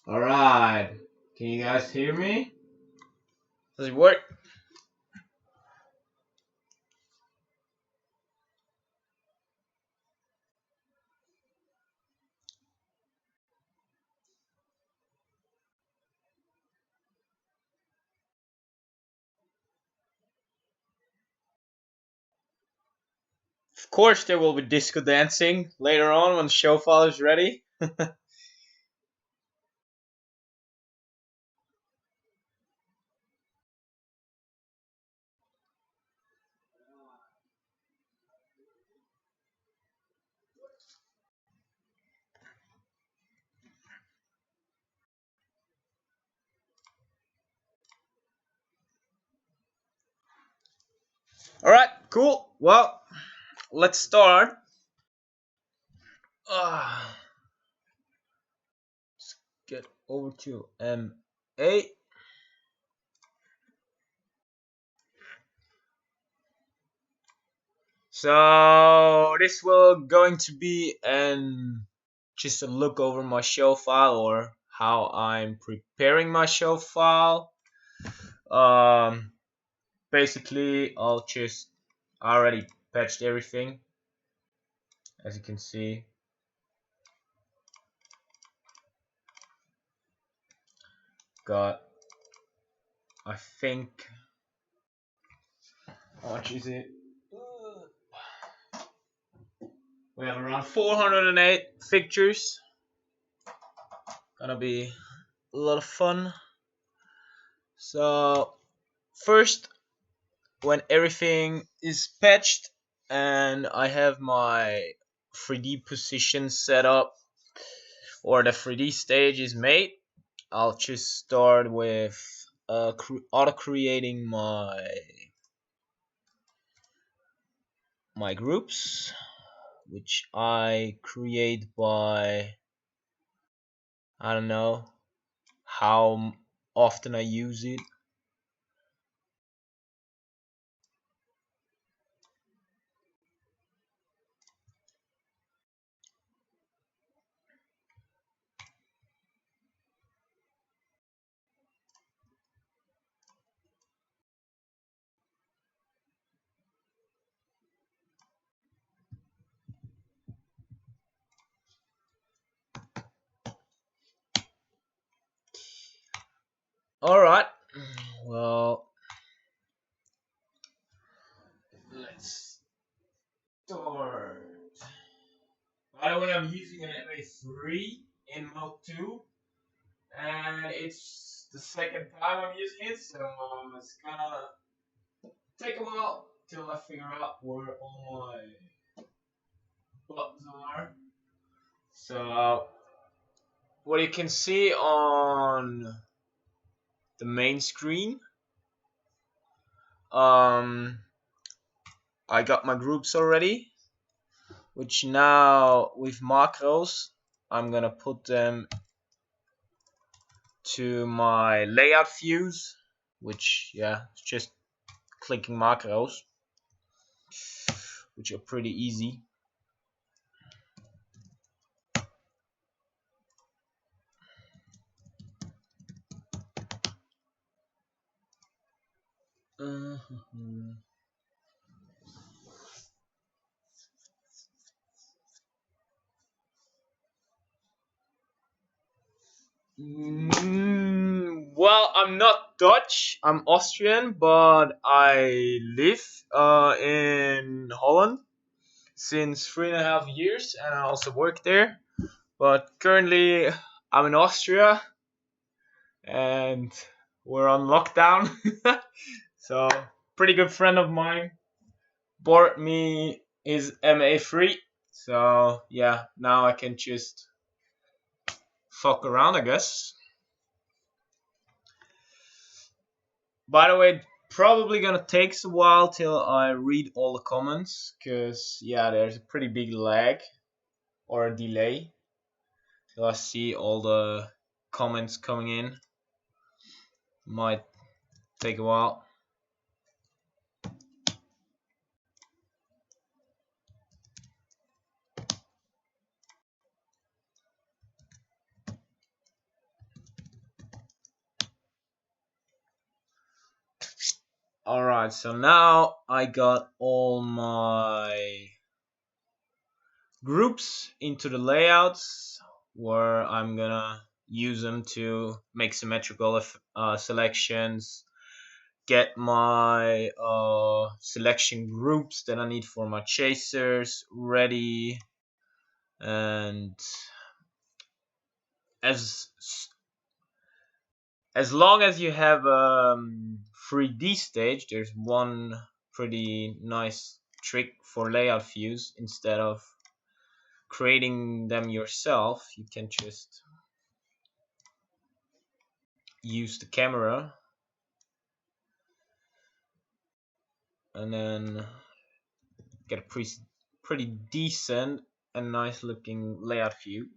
Alright, can you guys hear me? Does it work? Of course, there will be disco dancing later on when the show file is ready. Alright, cool. Well, let's start. Let's get over to MA. So this will going to be just a look over my show file or how I'm preparing my show file. Um, Basically, I'll just already patched everything, as you can see. Got, I think, how much is it? We have around 408 fixtures. Gonna be a lot of fun. So first, when everything is patched and I have my 3D position set up or the 3D stage is made, I'll just start with auto creating my groups, which I create by, I don't know how often I use it. Alright, well, let's start. By the way, I'm using an MA3 in Mode 2, and it's the second time I'm using it, so it's gonna take a while till I figure out where all my buttons are. So, what you can see on the main screen, I got my groups already, which now with macros I'm gonna put them to my layout views, which it's just clicking macros, which are pretty easy. Well, I'm not Dutch. I'm Austrian, but I live in Holland since 3.5 years, and I also work there. But currently, I'm in Austria, and we're on lockdown. So, pretty good friend of mine bought me his MA3. So yeah, now I can just fuck around, I guess. By the way, probably gonna take a while till I read all the comments, cause there's a pretty big lag or a delay till I see all the comments coming in. Might take a while. Alright, so now I got all my groups into the layouts where I'm gonna use them to make symmetrical selections, get my selection groups that I need for my chasers ready, and as as long as you have 3D stage, there's one pretty nice trick for layout views. Instead of creating them yourself, you can just use the camera and then get a pretty decent and nice looking layout view,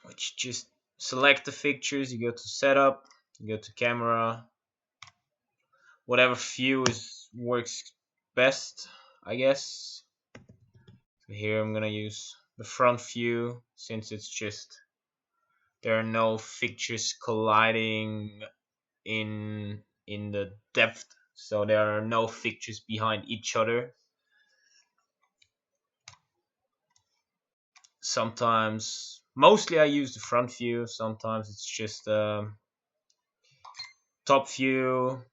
which just select the fixtures, you go to setup, you go to camera, whatever view works best, I guess. So here I'm gonna use the front view, since it's just there are no fixtures colliding in the depth, so there are no fixtures behind each other. Sometimes, mostly I use the front view, sometimes it's just top view,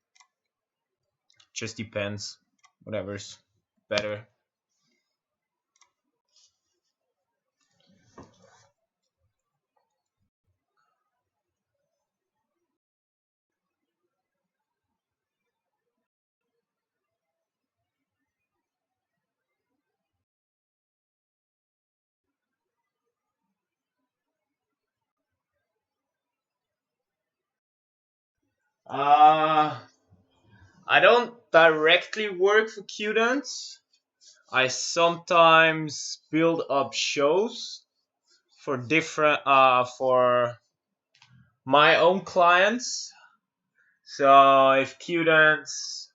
just depends, whatever's better. uh I don't directly work for Qdance. I sometimes build up shows for different for my own clients. So if Qdance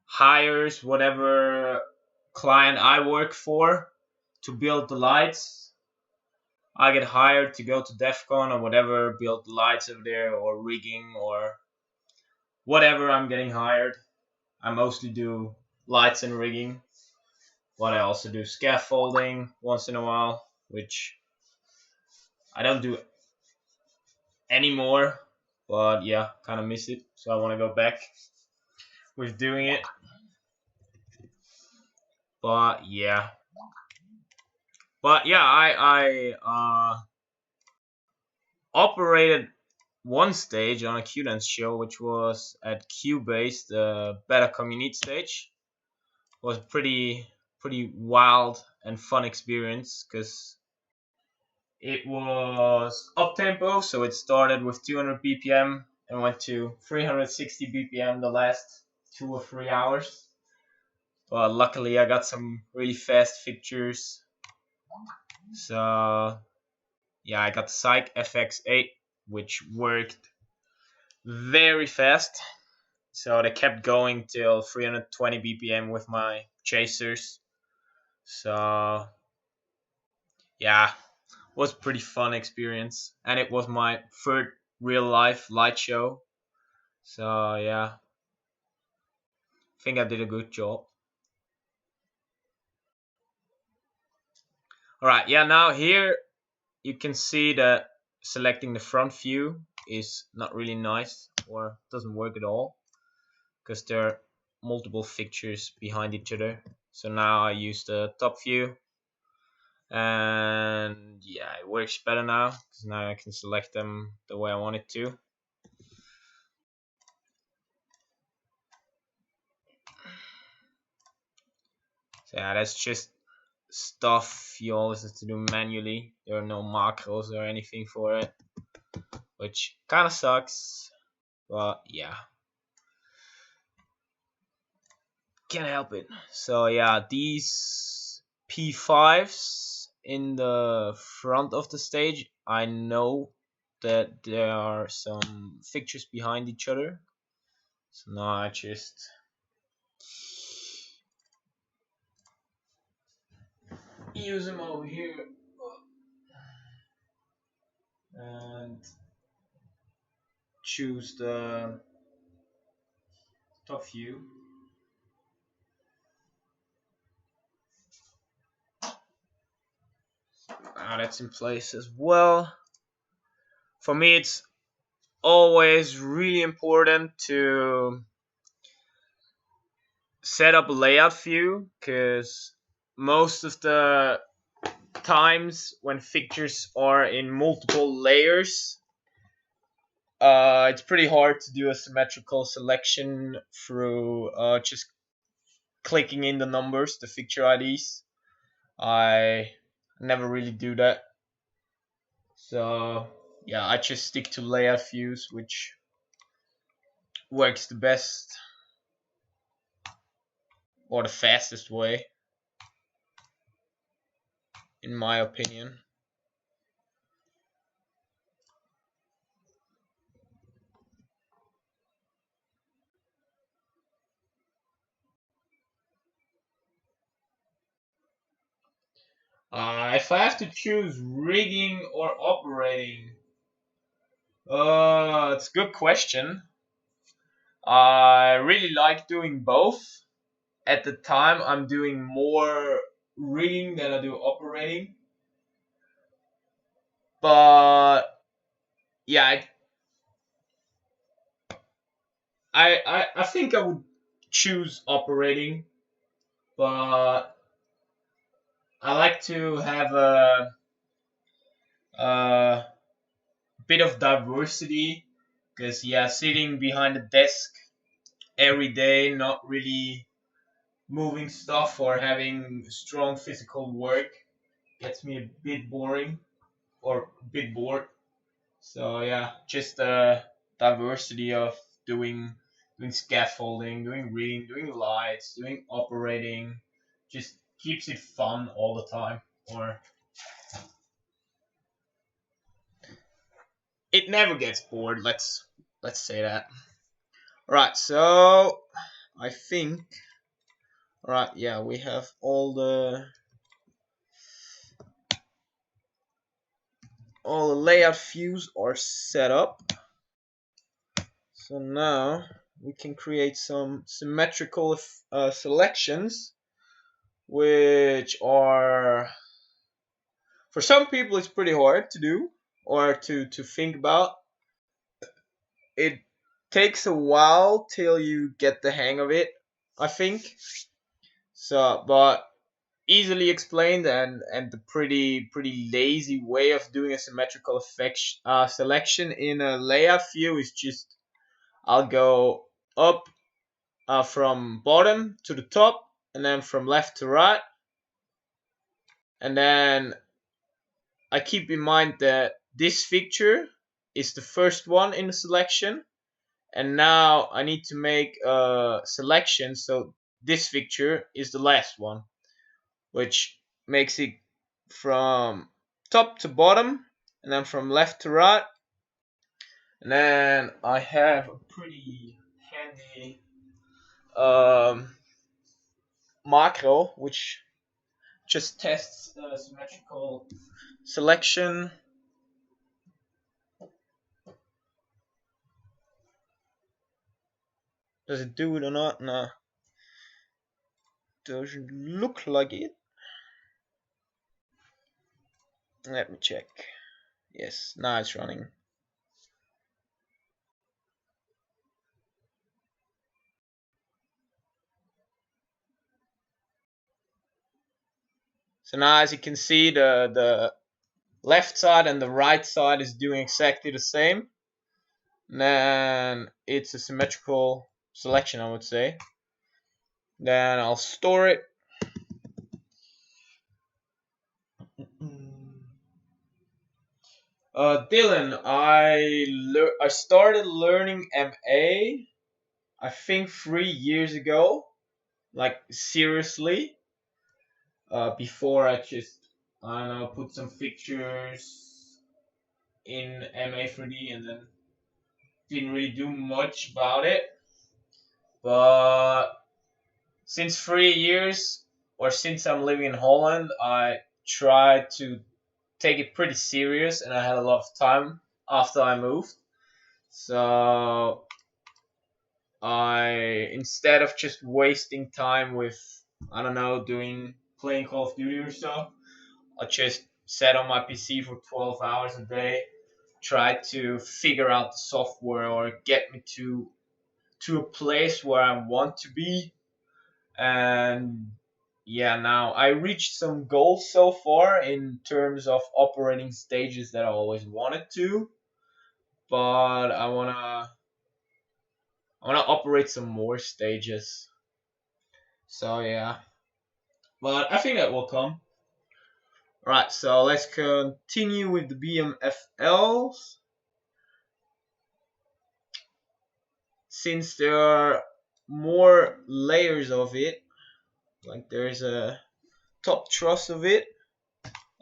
hires whatever client I work for to build the lights, I get hired to go to DEF CON or whatever, build the lights over there, or rigging, or whatever I'm getting hired. I mostly do lights and rigging, but I also do scaffolding once in a while, which I don't do anymore, but yeah, kind of miss it, so I want to go back with doing it. But yeah, I operated one stage on a Qdance show, which was at Cubase, the Beta Community stage. It was pretty wild and fun experience, because it was up tempo, so it started with 200 BPM and went to 360 BPM the last 2 or 3 hours. But luckily, I got some really fast fixtures, so yeah, I got the Psych FX8, which worked very fast. So they kept going till 320 BPM with my chasers. So yeah, it was a pretty fun experience, and it was my third real life light show. So yeah, I think I did a good job. All right, yeah. Now here you can see that selecting the front view is not really nice, or doesn't work at all, because there are multiple fixtures behind each other. So now I use the top view, and yeah, it works better now, because now I can select them the way I want it to. So yeah, that's just stuff you always have to do manually. There are no macros or anything for it, which kind of sucks, but yeah, can't help it. So yeah, these P5s in the front of the stage, I know that there are some fixtures behind each other, so now I just use them over here, and choose the top view. That's in place as well. For me, it's always really important to set up a layout view because most of the times when fixtures are in multiple layers, it's pretty hard to do a symmetrical selection through just clicking in the numbers, the fixture IDs. I never really do that. So yeah, I just stick to layout views, which works the best or the fastest way, in my opinion. If I have to choose rigging or operating, It's a good question. I really like doing both. At the time, I'm doing more reading than I do operating. But yeah, I think I would choose operating, but I like to have a bit of diversity because yeah, sitting behind a desk every day, not really moving stuff or having strong physical work gets me a bit boring or a bit bored. So yeah, just diversity of doing doing scaffolding, doing reading, doing lights, doing operating, just keeps it fun all the time. Or it never gets bored. Let's say that. Right. So I think. Right. Yeah, we have all the layout views are set up. So now we can create some symmetrical selections, which are for some people it's pretty hard to do or to think about. It takes a while till you get the hang of it, I think. So, but easily explained and the pretty lazy way of doing a symmetrical effect, selection in a layout view is just I'll go up from bottom to the top and then from left to right, and then I keep in mind that this fixture is the first one in the selection, and now I need to make a selection so this fixture is the last one, which makes it from top to bottom and then from left to right. And then I have a pretty handy macro which just tests the symmetrical selection. Does it do it or not? No, doesn't look like it. Let me check. Yes, now it's running. So now as you can see, the left side and the right side is doing exactly the same. And then it's a symmetrical selection, I would say. Then I'll store it. Dylan, I started learning MA I think 3 years ago, like seriously. Before I just I don't know put some fixtures in MA3D and then didn't really do much about it. But since 3 years or since I'm living in Holland, I tried to take it pretty serious, and I had a lot of time after I moved. So I, instead of just wasting time with, I don't know, playing Call of Duty or stuff, I just sat on my PC for 12 hours a day, try to figure out the software or get me to a place where I want to be. And yeah, now I reached some goals so far in terms of operating stages that I always wanted to, but I wanna operate some more stages. So yeah, but I think that will come. Right, so let's continue with the BMFLs. Since there are more layers of it, like there's a top truss of it,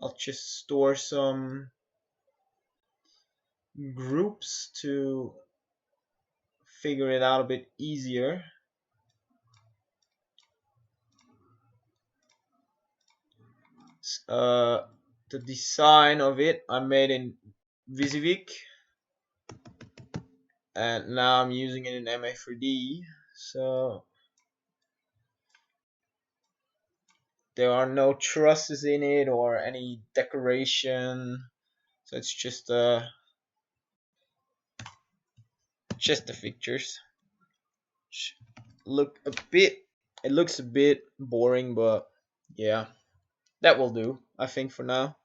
I'll just store some groups to figure it out a bit easier. Uh, the design of it I made in Visivik, and now I'm using it in MA3D. So there are no trusses in it or any decoration. So it's just the pictures. Look a bit. It looks a bit boring, but yeah, that will do. I think for now.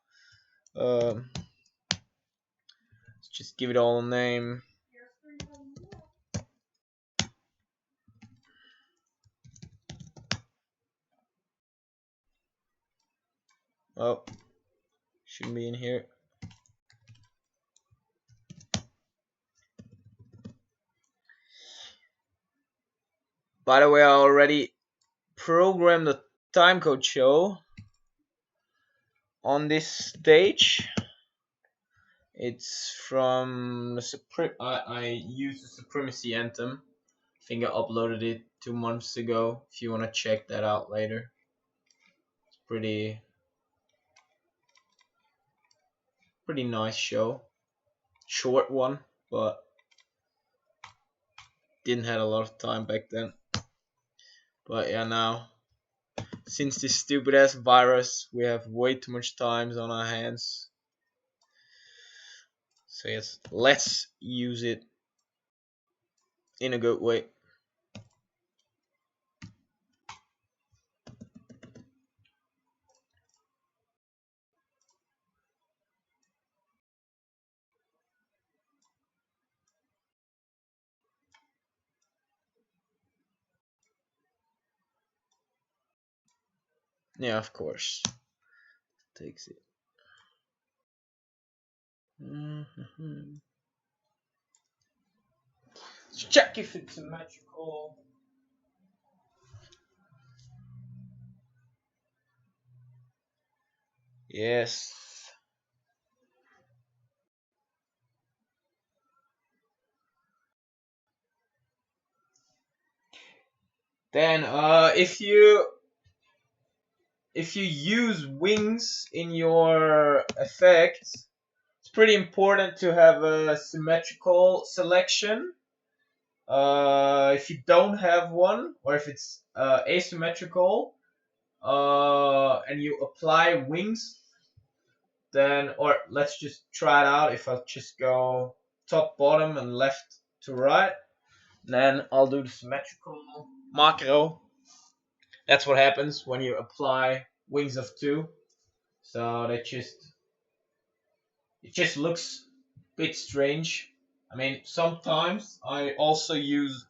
Um, let's just give it all a name. Oh, shouldn't be in here. By the way, I already programmed the timecode show on this stage. It's from the I used the Supremacy Anthem. I think I uploaded it 2 months ago. If you want to check that out later, it's pretty nice show. Short one, but didn't have a lot of time back then. But yeah, now since this stupid ass virus, we have way too much time on our hands. So yes, let's use it in a good way. Yeah, of course. Takes it. Let's check if it's symmetrical. Yes. Then if you use wings in your effects, it's pretty important to have a symmetrical selection. If you don't have one, or if it's asymmetrical, and you apply wings, then, or let's just try it out. If I just go top, bottom, and left to right, then I'll do the symmetrical macro. That's what happens when you apply wings of 2. So it just looks a bit strange. I mean, sometimes I also use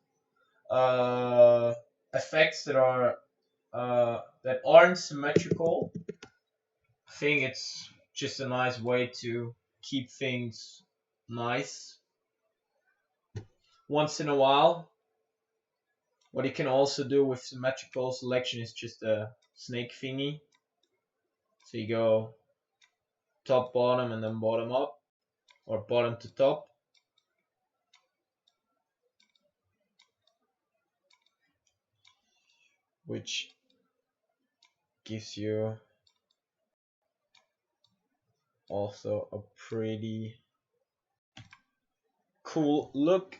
effects that aren't symmetrical. I think it's just a nice way to keep things nice once in a while. What you can also do with symmetrical selection is just a snake thingy. So you go top, bottom, and then bottom up, or bottom to top. Which gives you also a pretty cool look.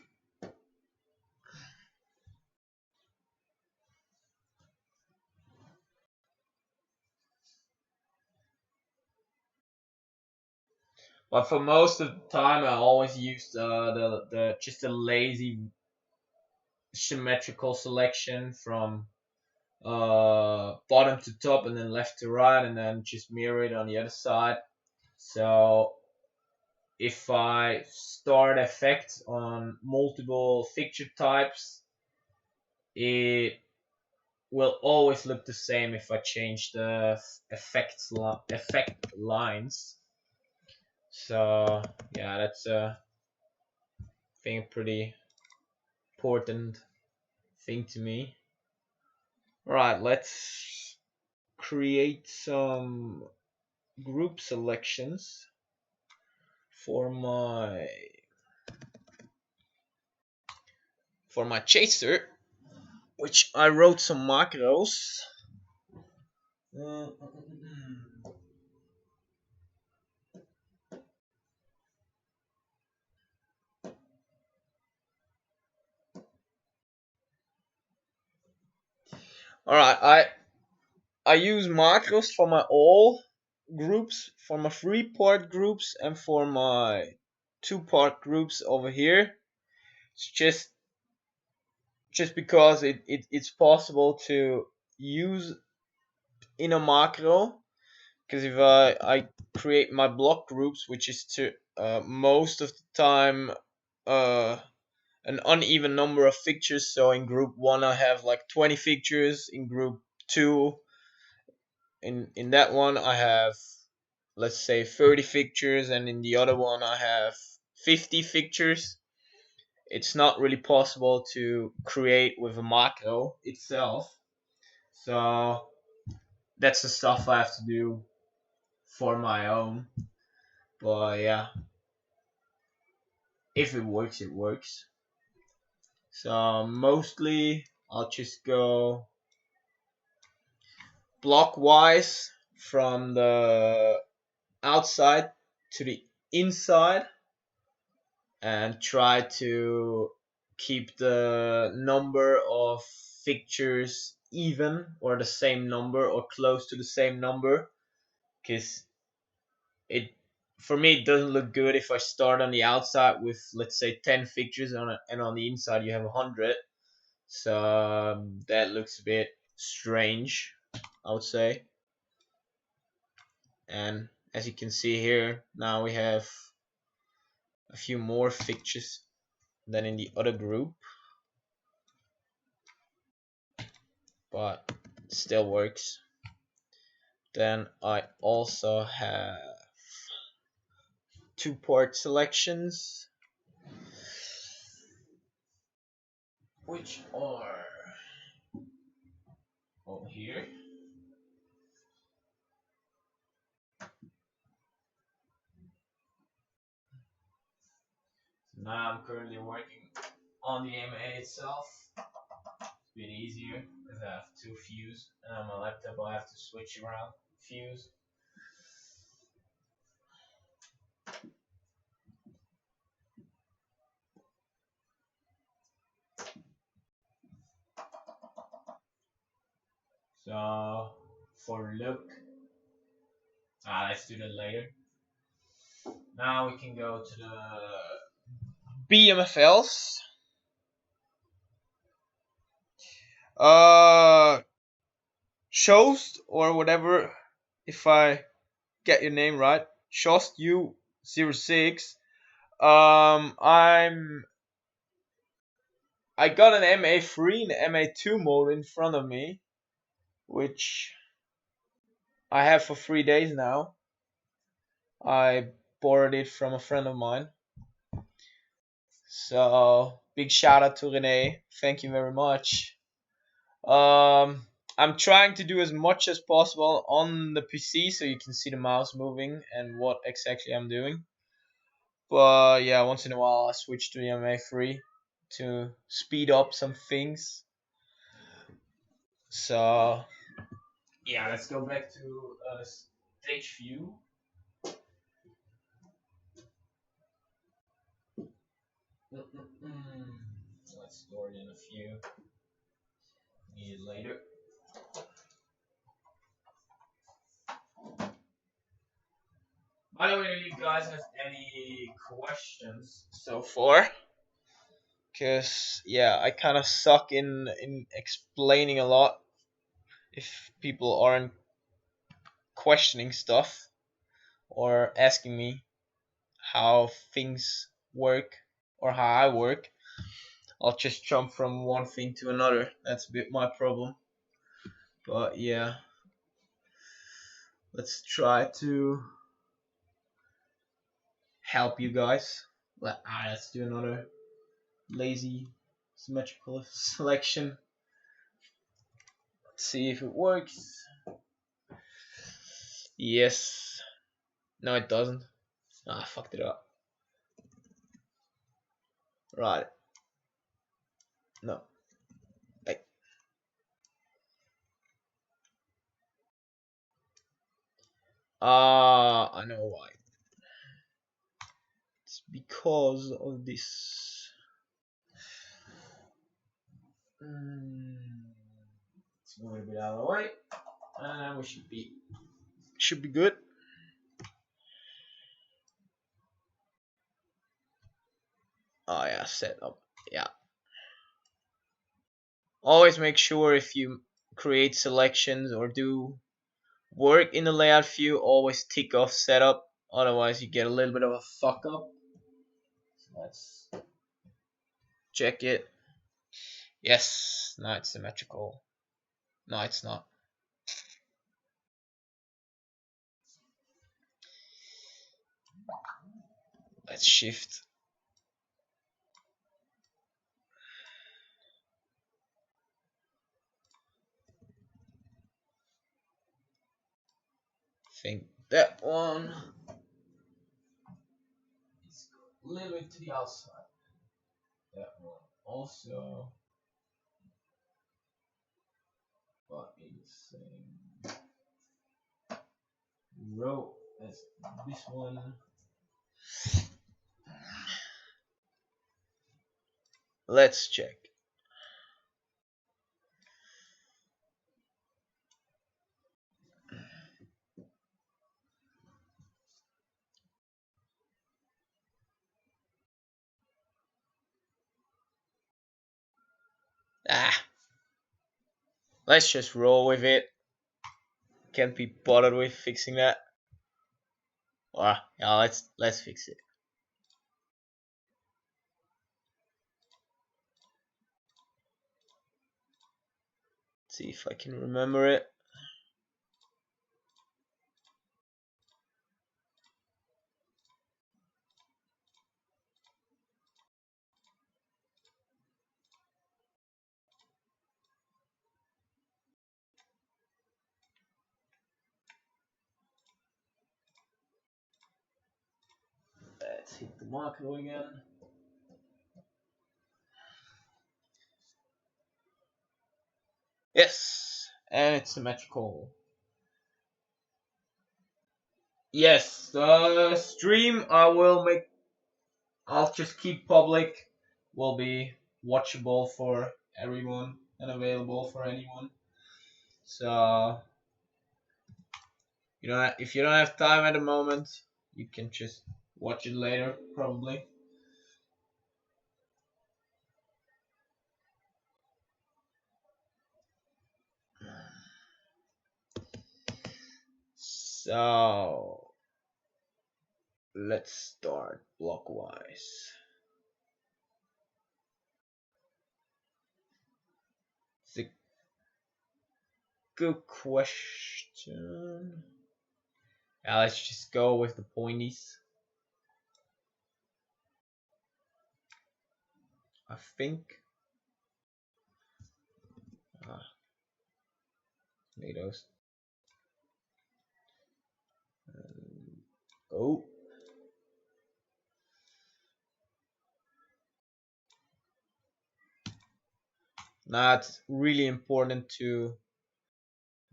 But for most of the time, I always used the just a lazy symmetrical selection from bottom to top and then left to right, and then just mirror it on the other side. So if I start effects on multiple fixture types, it will always look the same if I change the effect lines. So yeah, that's I think a pretty important thing to me. All right, let's create some group selections for my chaser, which I wrote some macros. All right, I use macros for my all groups, for my 3-part groups, and for my 2-part groups over here. It's just because it's possible to use in a macro. Because if I create my block groups, which is to most of the time an uneven number of fixtures. So in group 1 I have like 20 fixtures. In group 2, in that one I have, let's say, 30 fixtures, and in the other one I have 50 fixtures. It's not really possible to create with a macro itself. So that's the stuff I have to do for my own. But yeah, if it works, it works. So mostly I'll just go blockwise from the outside to the inside and try to keep the number of fixtures even or the same number or close to the same number, because it, for me, it doesn't look good if I start on the outside with, let's say, 10 fixtures and on the inside you have 100. So that looks a bit strange, I would say. And as you can see here, now we have a few more fixtures than in the other group, but it still works. Then I also have 2-part selections, which are over here. Now I'm currently working on the MA itself. It's a bit easier because I have 2 views, and on my laptop I have to switch around views. So for look, let's do that later. Now we can go to the BMFLs. Shost or whatever, if I get your name right, Shost U06. I got an MA3 and MA2 mode in front of me, which I have for 3 days now. I borrowed it from a friend of mine. So big shout out to Rene. Thank you very much. I'm trying to do as much as possible on the PC so you can see the mouse moving and what exactly I'm doing. But yeah, once in a while I switch to the MA3 to speed up some things. So yeah, let's go back to stage view. store it in a few. Need it later. By the way, do you guys have any questions so far? Cause yeah, I kind of suck in explaining a lot if people aren't questioning stuff or asking me how things work or how I work. I'll just jump from one thing to another. That's a bit my problem. But yeah, let's try to help you guys. Let's do another lazy symmetrical selection. Let's see if it works. Yes. No, it doesn't. I fucked it up. Right. No. Like. I know why. It's because of this. Let's move it a bit out of the way. And we should be good. Oh yeah, set up. Yeah. Always make sure if you create selections or do work in the layout view, always tick off setup. Otherwise, you get a little bit of a fuck up. So let's check it. Yes, now it's symmetrical. No, it's not. Let's shift. Think that one is a little bit to the outside. That one also, but in the same row as this one. Let's check. Let's just roll with it. Can't be bothered with fixing that. Yeah, let's fix it. See if I can remember it. Let's hit the marker again. Yes, and it's symmetrical. Yes, the stream I'll just keep public. Will be watchable for everyone and available for anyone. So if you don't have time at the moment, you can just watch it later, probably. So let's start blockwise. It's a good question. Yeah, let's just go with the pointies. I think. Tomatoes. Oh. Now it's really important to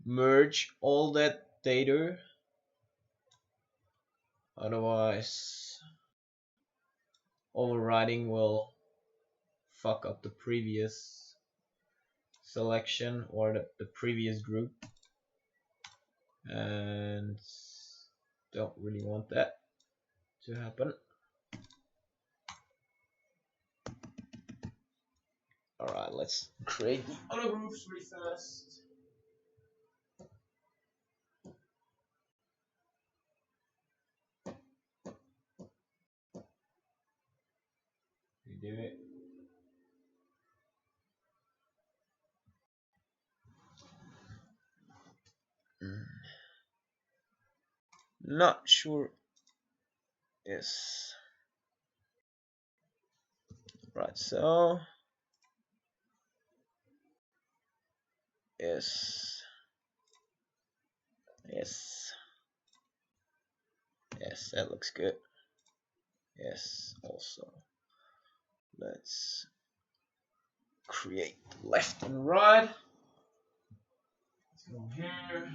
merge all that data. Otherwise, overriding will fuck up the previous selection or the previous group, and don't really want that to happen. Alright, let's create the other groups really fast. We do it. Not sure. Yes. Right, so yes. Yes. Yes, that looks good. Yes, also. Let's create left and right. Let's go here.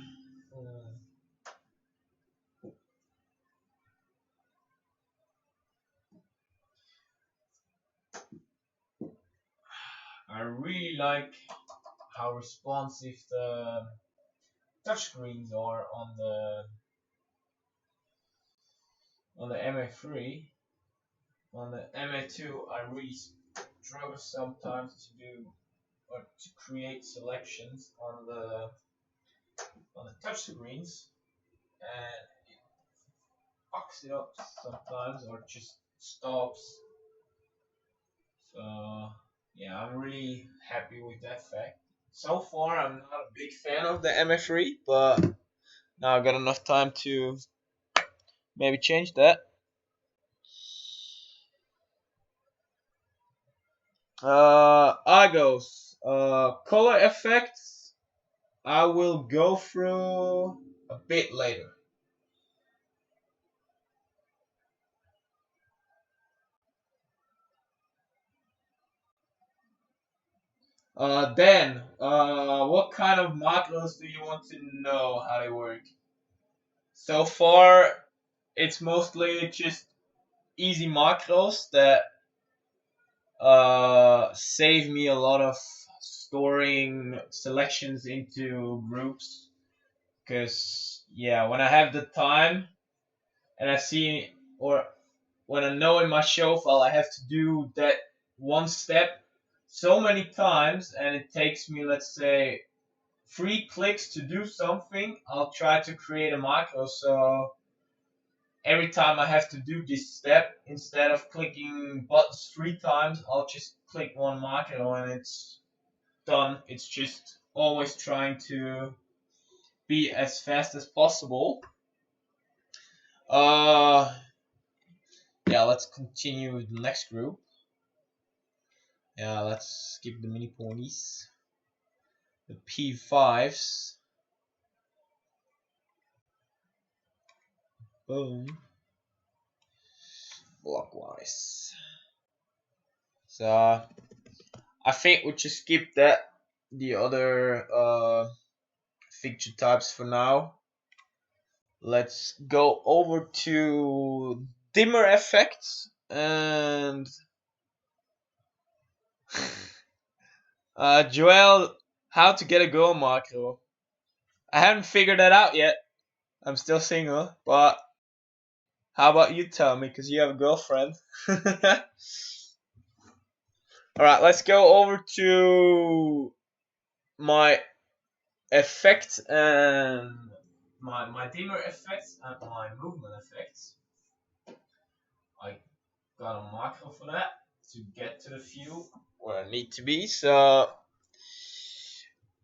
I really like how responsive the touchscreens are on the MA3. On the MA2, I really struggle sometimes to do or to create selections on the touchscreens, and it fucks it up sometimes or just stops. So yeah, I'm really happy with that fact. So far, I'm not a big fan of the MF3, but now I got enough time to maybe change that. Argos, color effects. I will go through a bit later. Then, what kind of macros do you want to know how they work? So far, it's mostly just easy macros that save me a lot of storing selections into groups. Because, yeah, when I have the time and I see, or when I know in my show file I have to do that one step so many times and it takes me, let's say, 3 clicks to do something, I'll try to create a macro so every time I have to do this step, instead of clicking buttons 3 times, I'll just click one macro and it's done. It's just always trying to be as fast as possible. Uh, yeah, let's continue with the next group. Yeah, let's skip the mini ponies. The P5s. Boom. Blockwise. So I think we just skip that. The other feature types for now. Let's go over to dimmer effects and Joel, how to get a girl macro. I haven't figured that out yet. I'm still single, but how about you tell me, because you have a girlfriend. Alright, let's go over to my effects and my dimmer effects and my movement effects. I got a macro for that to get to the view where I need to be, so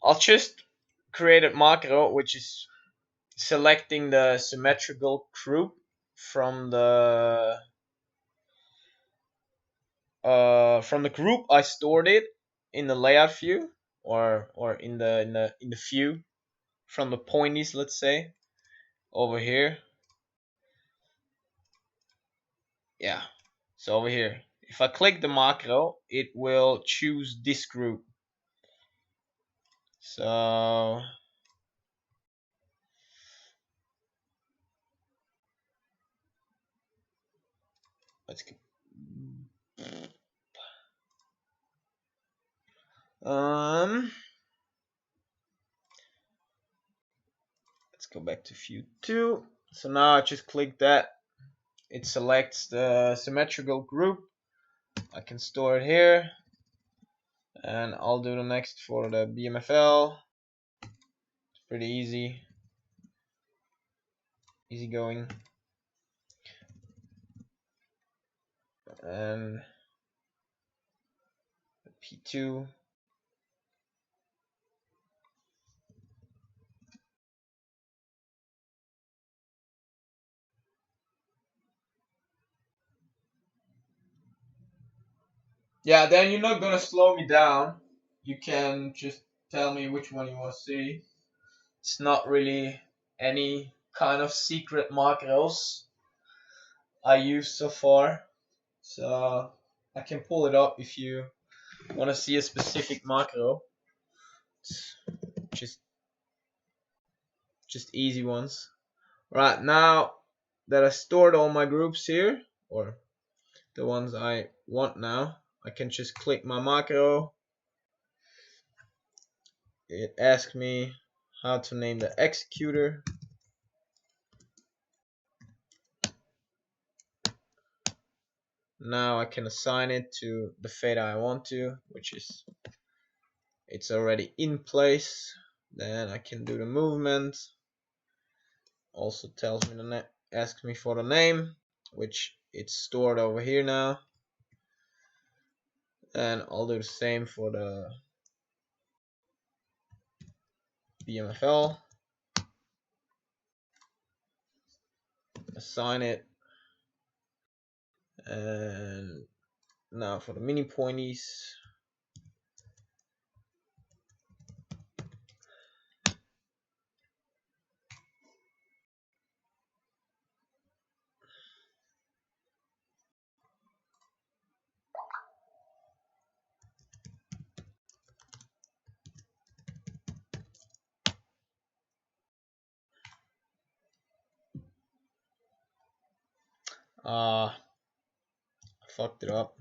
I'll just create a macro which is selecting the symmetrical group from the group I stored it in the layout view or in the view from the pointies, let's say, over here. Yeah, so over here, if I click the macro, it will choose this group. So let's Let's go back to view 2. So now I just click that. It selects the symmetrical group. I can store it here. And I'll do the next for the BMFL. It's pretty easy going. And P2. Yeah, then you're not gonna slow me down. You can just tell me which one you want to see. It's not really any kind of secret macros I used so far. So I can pull it up if you want to see a specific macro. It's just easy ones. Right, now that I stored all my groups here, or the ones I want now, I can just click my macro. It asks me how to name the executor. Now I can assign it to the theta I want to, which is, it's already in place. Then I can do the movement. Also tells me asks me for the name, which it's stored over here now. And I'll do the same for the BMFL. Assign it. And now for the mini pointies. I fucked it up.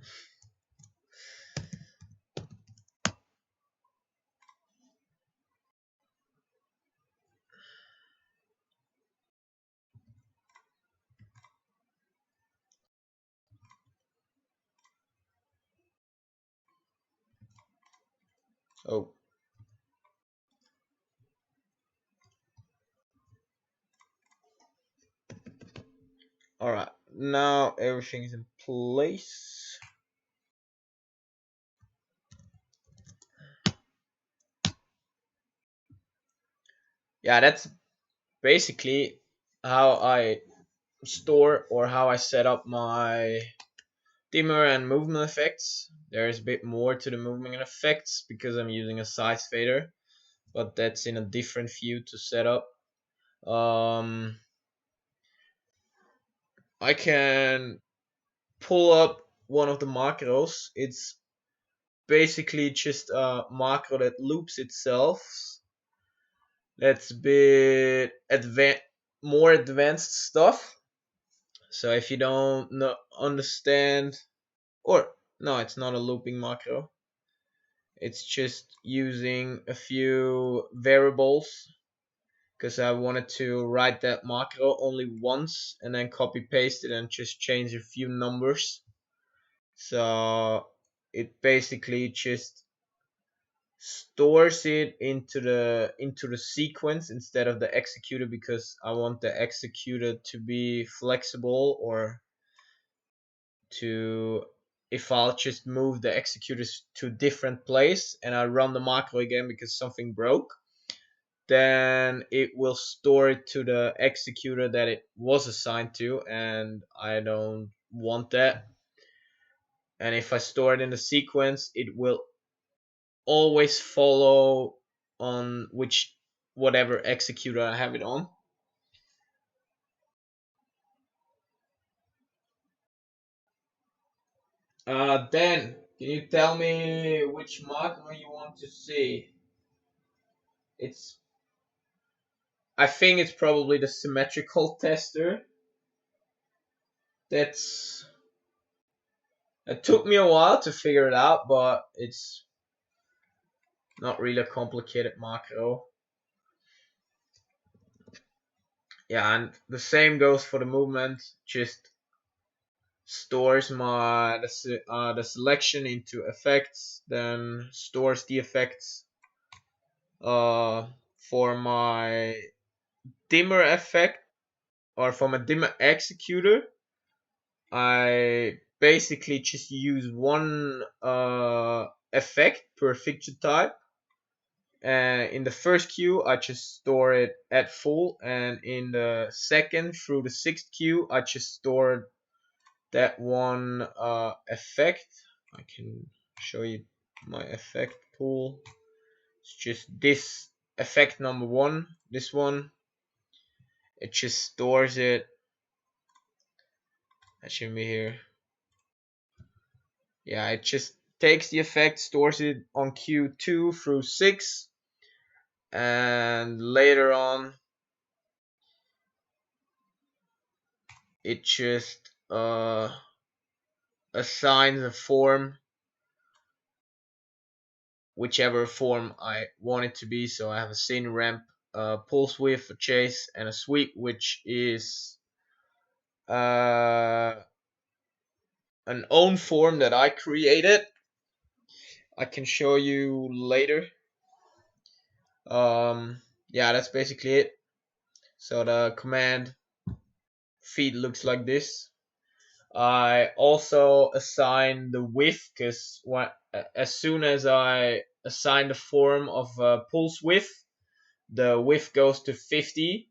Oh. Alright, now everything is in place. Yeah, that's basically how I store or how I set up my dimmer and movement effects. There's a bit more to the movement effects because I'm using a size fader, but that's in a different view to set up. I can pull up one of the macros. It's basically just a macro that loops itself. That's a bit more advanced stuff. So if you don't understand, or no, it's not a looping macro. It's just using a few variables because I wanted to write that macro only once and then copy paste it and just change a few numbers. So it basically just stores it into the sequence instead of the executor because I want the executor to be flexible, or to, if I'll just move the executors to a different place and I run the macro again because something broke, then it will store it to the executor that it was assigned to, and I don't want that. And if I store it in the sequence, it will always follow on whatever executor I have it on. Then can you tell me which macro you want to see? I think it's probably the symmetrical tester. It took me a while to figure it out, but it's Not really a complicated macro. Yeah, and the same goes for the movement. Just stores the selection into effects, then stores the effects uh, for my dimmer effect, or for my dimmer executor. I basically just use one effect per fixture type. And in the first queue, I just store it at full, and in the second through the sixth queue, I just store that one effect. I can show you my effect pool. It's just this effect number one, this one. It just stores it. That should be here. Yeah, it just takes the effect, stores it on queue 2 through 6, and later on it just assigns a form, whichever form I want it to be. So I have a scene ramp, pulse width, a chase, and a sweep, which is uh, an own form that I created. I can show you later. Yeah, that's basically it. So the command feed looks like this. I also assign the width, because as soon as I assign the form of pulse width, the width goes to 50.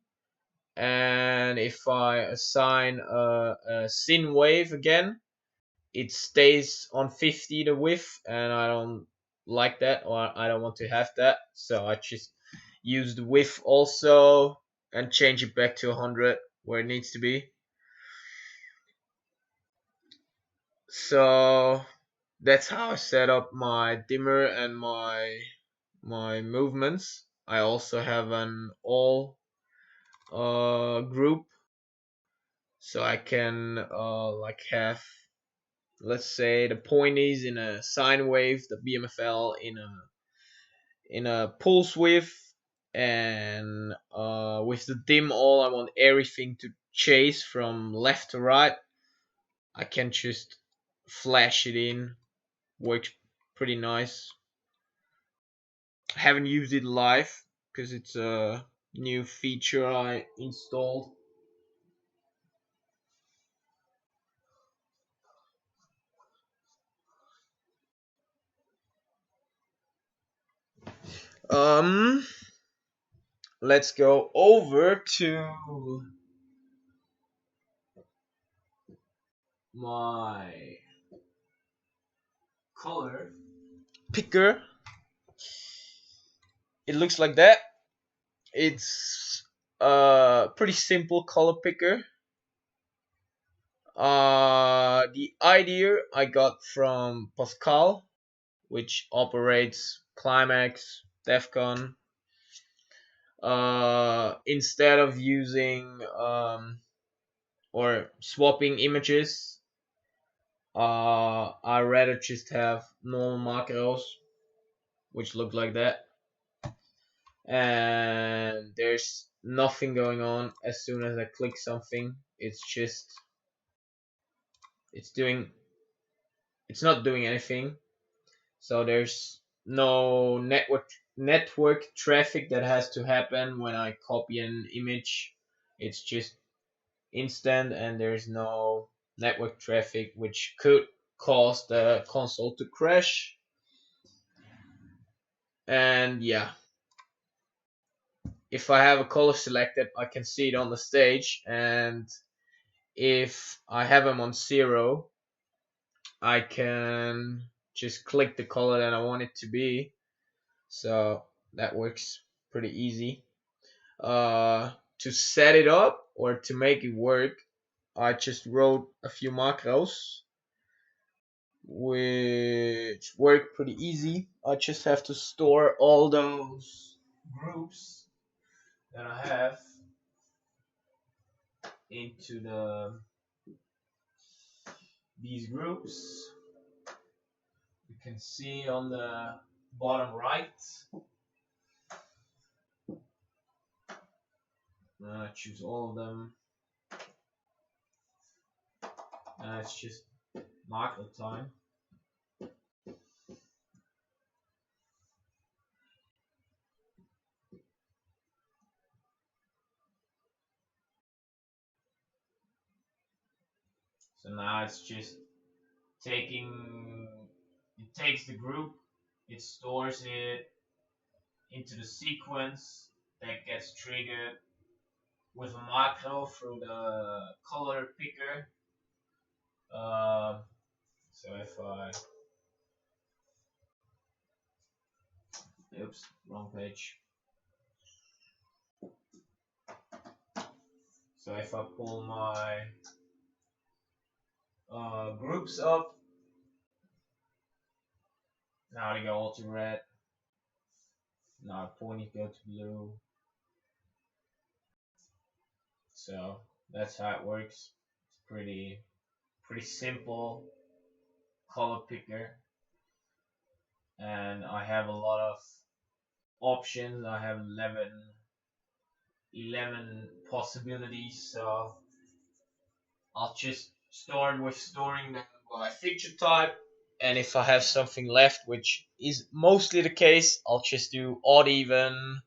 And if I assign a sin wave again, it stays on 50 the width, and I don't like that, or I don't want to have that. So I just use the width also and change it back to 100 where it needs to be. So that's how I set up my dimmer and my movements. I also have an all group, so I can like have, let's say, the pointies in a sine wave, the BMFL in a pulse width, and with the dim all, I want everything to chase from left to right. I can just flash it in. Works pretty nice. I haven't used it live because it's a new feature I installed. Um, let's go over to my color picker. It looks like that. It's a pretty simple color picker. The idea I got from Pascal, which operates Climax, Defcon. Instead of using or swapping images, I rather just have normal macros, which look like that, and there's nothing going on as soon as I click something. It's doing it's not doing anything. So there's no network traffic that has to happen when I copy an image. It's just instant, and there's no network traffic which could cause the console to crash. And yeah, if I have a color selected, I can see it on the stage, and if I have them on 0, I can just click the color that I want it to be. So that works pretty easy. To set it up or to make it work, I just wrote a few macros which work pretty easy. I just have to store all those groups that I have into these groups. You can see on the bottom right. Choose all of them. It's just macro time. So now it's just taking, it takes the group, it stores it into the sequence that gets triggered with a macro through the color picker. So if I, oops, wrong page. So if I pull my groups up, now they go all to red. Now pointy go to blue. So that's how it works. It's pretty simple color picker, and I have a lot of options. I have 11 possibilities. So I'll just start with storing them by feature type. And if I have something left, which is mostly the case, I'll just do odd even.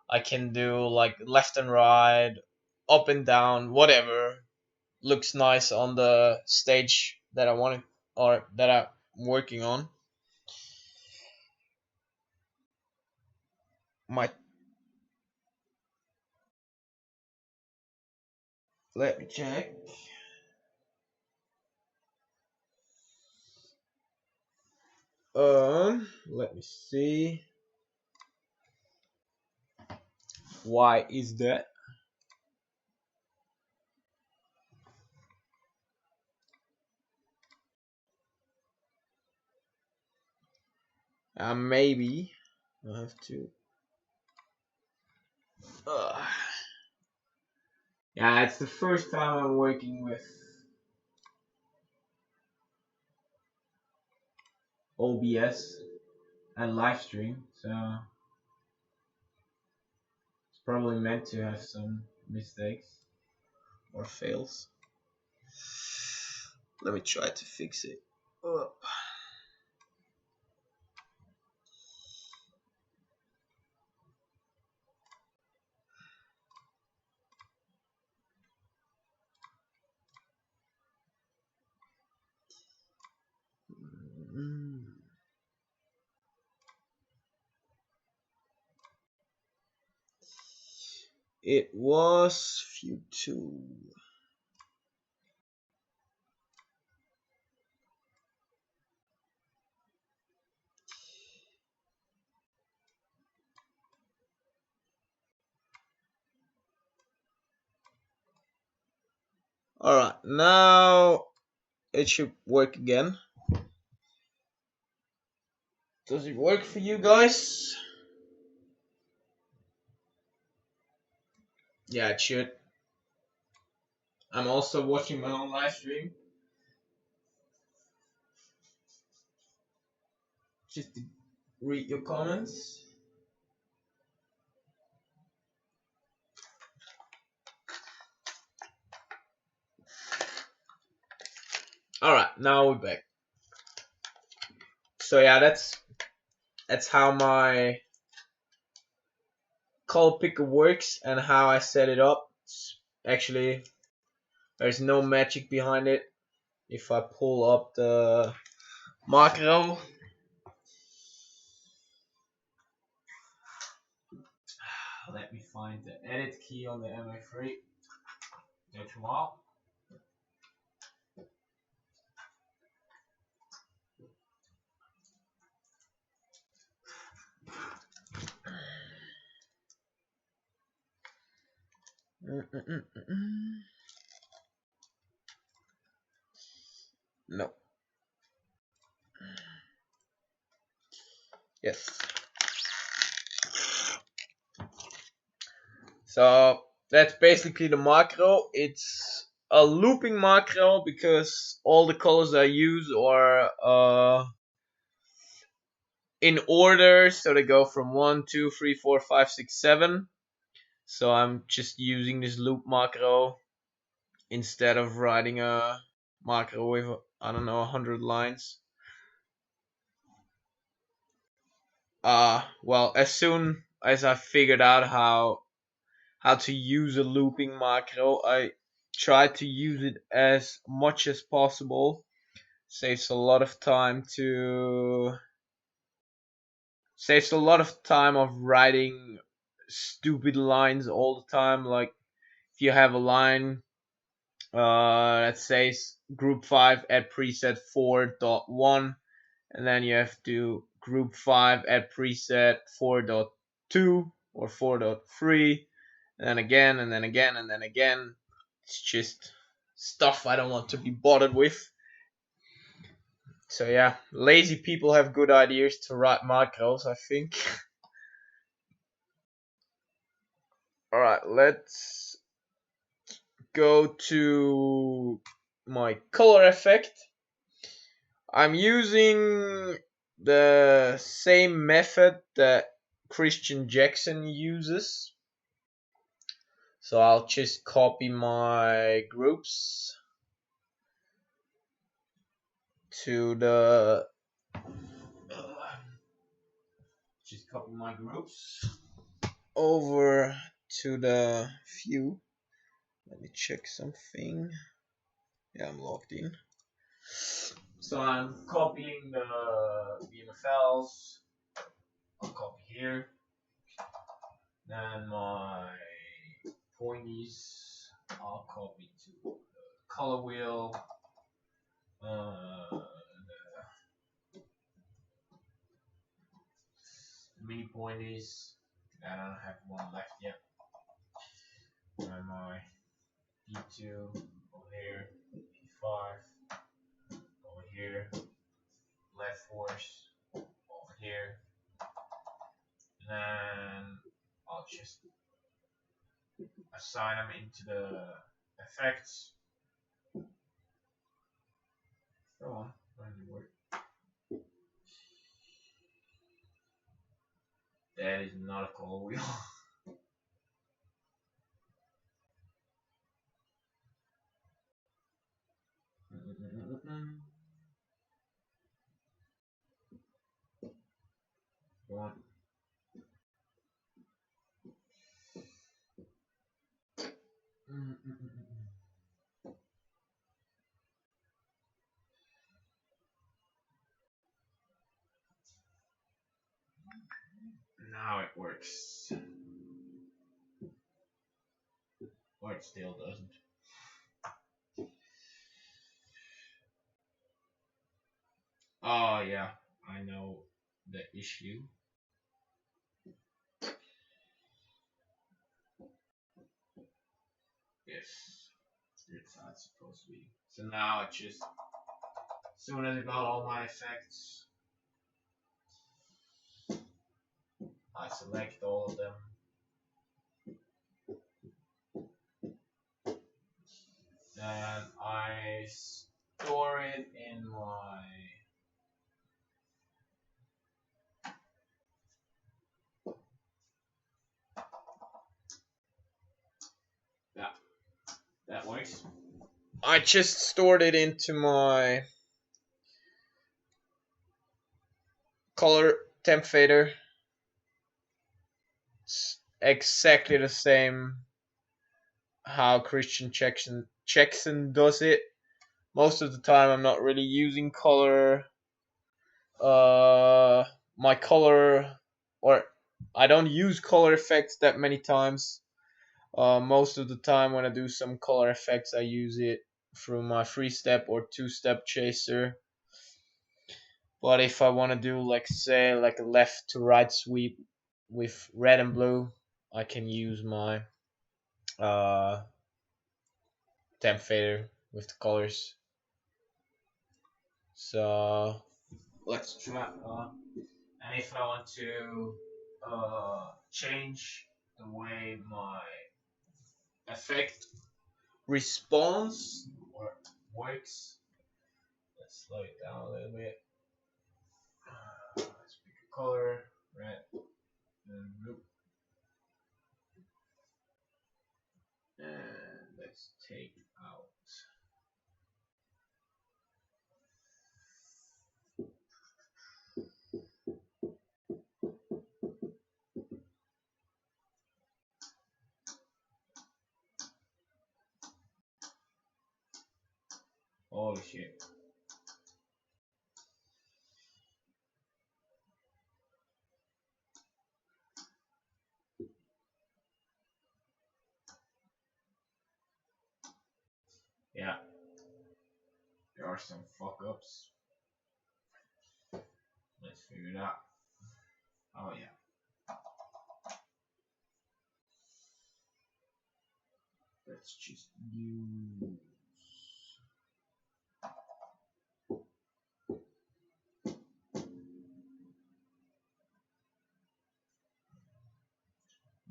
I can do like left and right, up and down, whatever looks nice on the stage that I want or that I'm working on. My Let me check. Let me see. Why is that? Maybe I have to. Yeah, it's the first time I'm working with OBS and live stream, so it's probably meant to have some mistakes or fails. Let me try to fix it. It was View 2. Alright, now it should work again. Does it work for you guys? Yeah, it should. I'm also watching my own live stream. Just to read your comments. Alright, now we're back. So yeah, that's how my color picker works and how I set it up. Actually, there's no magic behind it. If I pull up the macro, let me find the edit key on the MA3. Take them out. No. Yes. So that's basically the macro. It's a looping macro because all the colors I use are in order, so they go from 1, 2, 3, 4, 5, 6, 7. So I'm just using this loop macro instead of writing a macro with, I don't know, 100 lines. Well, as soon as I figured out how to use a looping macro, I try to use it as much as possible. Saves a lot of time of writing stupid lines all the time. Like if you have a line that says group 5 at preset 4.1, and then you have to group 5 at preset 4.2 or 4.3, and then again, and then again, and then again. It's just stuff I don't want to be bothered with. So yeah, lazy people have good ideas to write macros, I think. Alright, let's go to my color effect. I'm using the same method that Christian Jackson uses. So I'll just copy my groups to the over to the view. Let me check something. Yeah, I'm logged in. So I'm copying the BMFLs. I'll copy here. Then my pointies, I'll copy to the color wheel. The mini pointies. I don't have one left yet. And my P2 over here, P5 over here, left force over here. And then I'll just assign them into the effects. Go on, finally work. That is not a color wheel. Go on. Now it works. Or it still doesn't. Oh yeah, I know the issue. Yes, it's how it's supposed to be. So now it just, as soon as I got all my effects, I select all of them. Then I store it in my that works. I just stored it into my color temp fader. It's exactly the same how Christian Jackson does it. Most of the time I'm not really using color. My color, or I don't use color effects that many times. Most of the time when I do some color effects, I use it through my 3-step or 2-step chaser. But if I want to do, like, say, like a left to right sweep with red and blue, I can use my temp fader with the colors. So let's try. And if I want to change the way my effect responds or works, let's slow it down a little bit. color red and blue. And let's take out holy shit. Yeah, there are some fuck ups. Let's figure it out. Oh yeah. Let's just use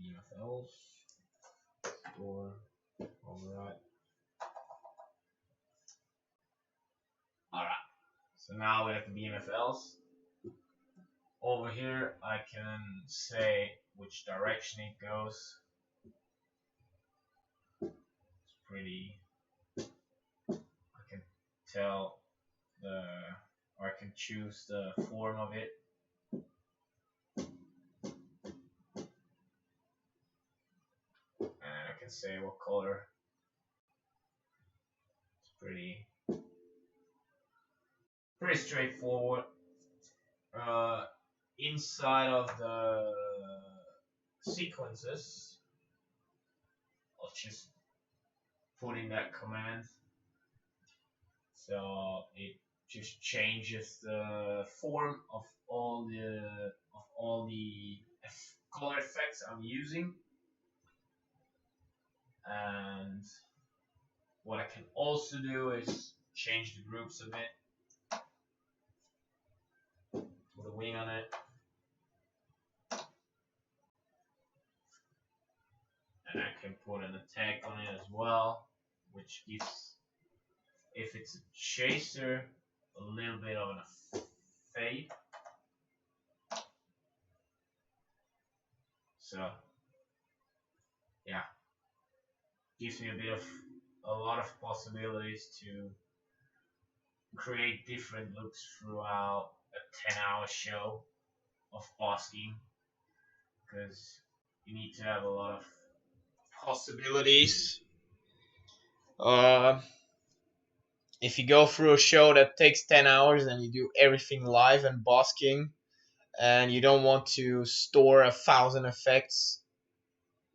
BMFLs or override. Alright, so now we have the BMFLs. Over here I can say which direction it goes. It's pretty, I can tell or I can choose the form of it. And I can say what color. It's pretty straightforward. Inside of the sequences, I'll just put in that command. So it just changes the form of all the color effects I'm using. And what I can also do is change the groups a bit. Put a wing on it. And I can put an attack on it as well, which gives, if it's a chaser, a little bit of a fade. So yeah, gives me a lot of possibilities to create different looks throughout a 10-hour show of basking, because you need to have a lot of possibilities. If you go through a show that takes 10 hours and you do everything live and basking, and you don't want to store 1,000 effects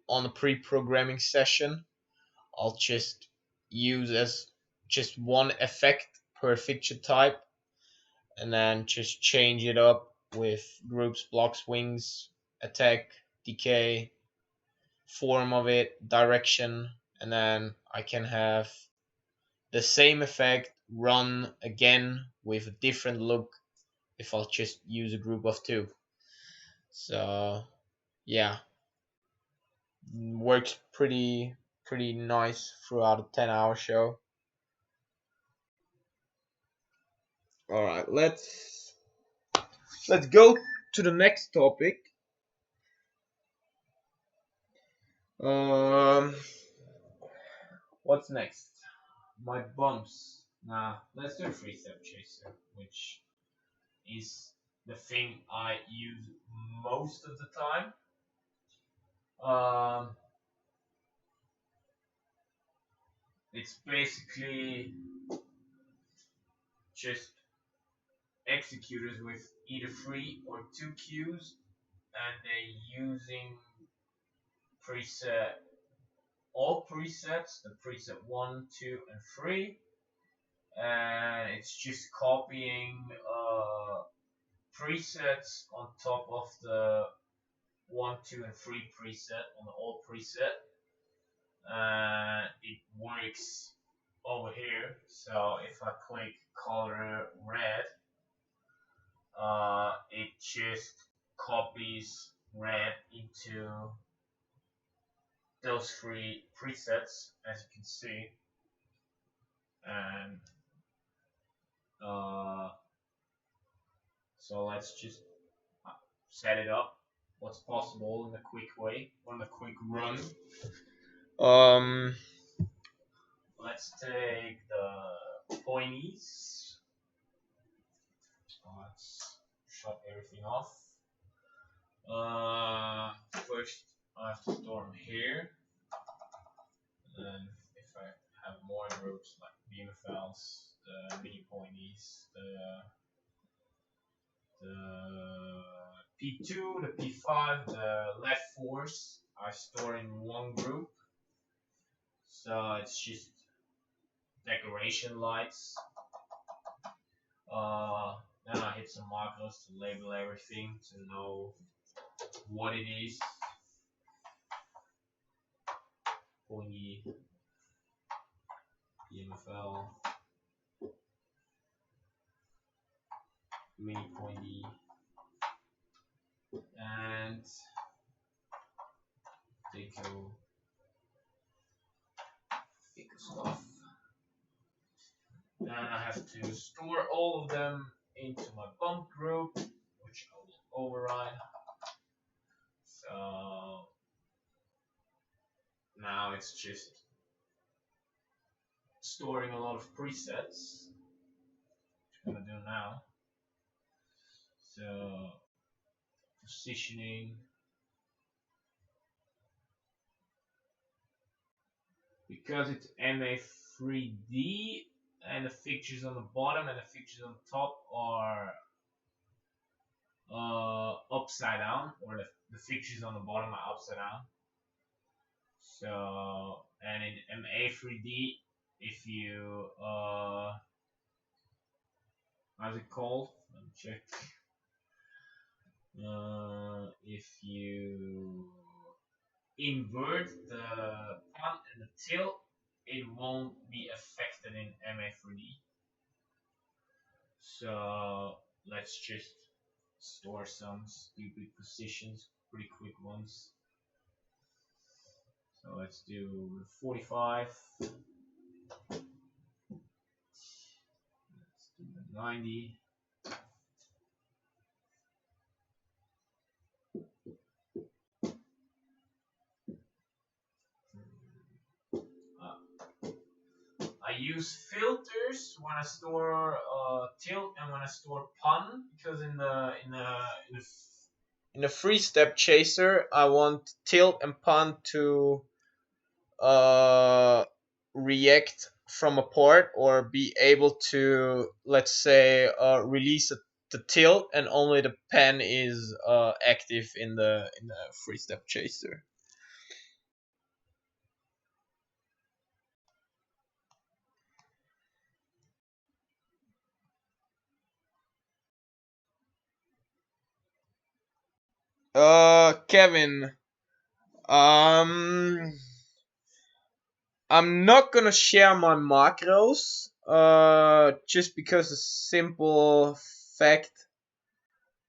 on a pre-programming session, I'll just use as just one effect per feature type, and then just change it up with groups, blocks, wings, attack, decay, form of it, direction, and then I can have the same effect run again with a different look if I'll just use a group of 2. So yeah, works pretty nice throughout a 10-hour show. All right, let's go to the next topic. What's next? My bumps. Nah, let's do a 3-step chaser, which is the thing I use most of the time. It's basically just executors with either 3 or 2 cues, and they're using all presets, the preset 1, 2, and 3, and it's just copying presets on top of the 1, 2, and 3 preset on the all preset. It works over here. So if I click color red, it just copies red into those 3 presets, as you can see, and so let's just set it up. What's possible in a quick way, on a quick run. Um, Let's take the pointies. Let's shut everything off. First, I have to store them here. And then, if I have more groups like BMFLs, the mini pointies, the P2, the P5, the left force, I store in one group. So it's just decoration lights. Then I hit some macros to label everything to know what it is. Pointy, EMFL, mini pointy, and Deco stuff. Then I have to store all of them into my bump group, which I will override. So now it's just storing a lot of presets, which I'm gonna do now. So positioning, because it's MA3D and the fixtures on the bottom and the fixtures on the top are upside down, or the fixtures on the bottom are upside down. So, and in MA3D, if you how's it called? Let me check. If you invert the punt and the tilt, it won't be affected in MA3D. So let's just store some stupid positions, pretty quick ones. So let's do 45. Let's do the 90. I use filters when I store tilt and when I store pun, because in the free step chaser, I want tilt and pun to react from a port, or be able to, let's say, release the tilt, and only the pen is active in the free step chaser. Kevin, um, I'm not gonna share my macros, just because the simple fact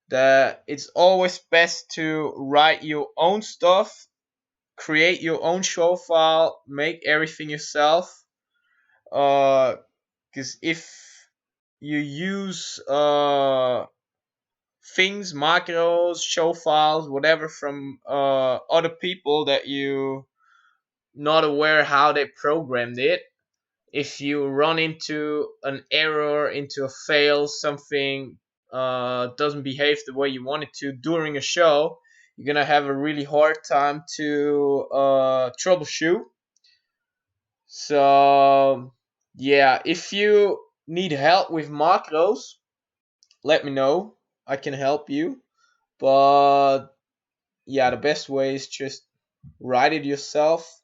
that it's always best to write your own stuff, create your own show file, make everything yourself. Because if you use things, macros, show files, whatever from other people that you not aware how they programmed it, if you run into an error, into a fail, something doesn't behave the way you want it to during a show, you're gonna have a really hard time to troubleshoot. So yeah, if you need help with macros, let me know. I can help you. But yeah, the best way is just write it yourself.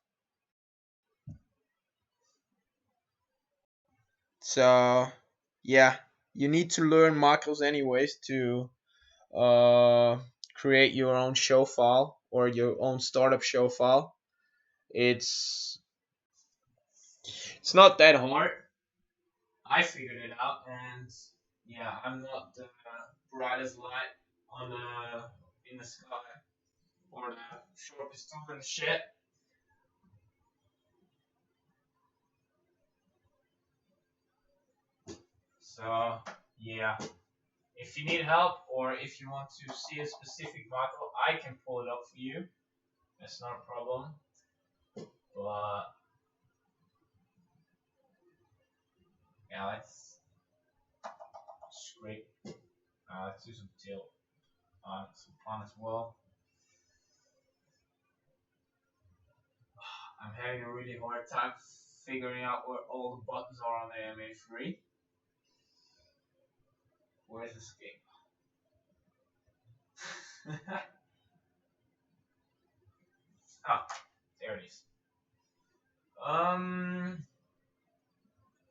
So yeah, you need to learn macros anyways to uh, create your own show file or your own startup show file. It's not that hard. I figured it out, and yeah, I'm not the brightest light on in the sky or the sharpest tool in the shed. So yeah, If you need help or if you want to see a specific macro, I can pull it up for you. That's not a problem. But yeah, let's scrape. Let's do some tilt on some fun as well. I'm having a really hard time figuring out where all the buttons are on the MA3. Where's escape? Ah, there it is.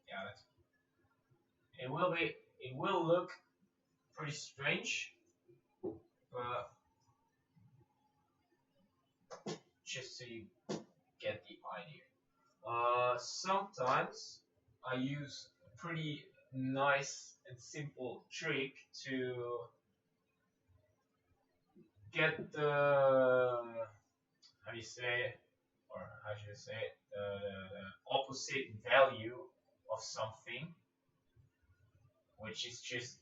Yeah, that's, it will look pretty strange, but just so you get the idea. Sometimes I use a pretty nice and simple trick to get the, how do you say it, or how should I say it, the opposite value of something, which is just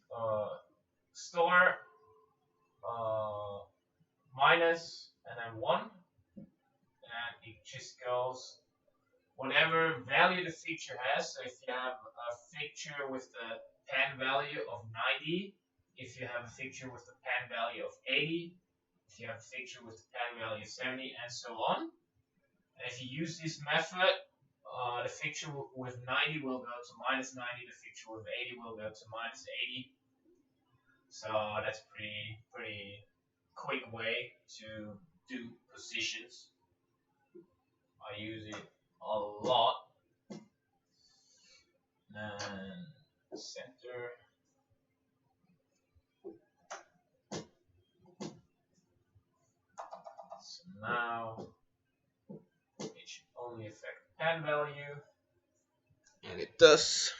store minus and then 1, and it just goes whatever value the fixture has. So if you have a fixture with the pan value of 90, if you have a fixture with the pan value of 80, if you have a fixture with the pan value of 70, and so on. And if you use this method, the fixture with 90 will go to minus 90, the fixture with 80 will go to minus 80. So that's pretty quick way to do positions. I use it a lot. And center. So now it should only affect pan value. And it does.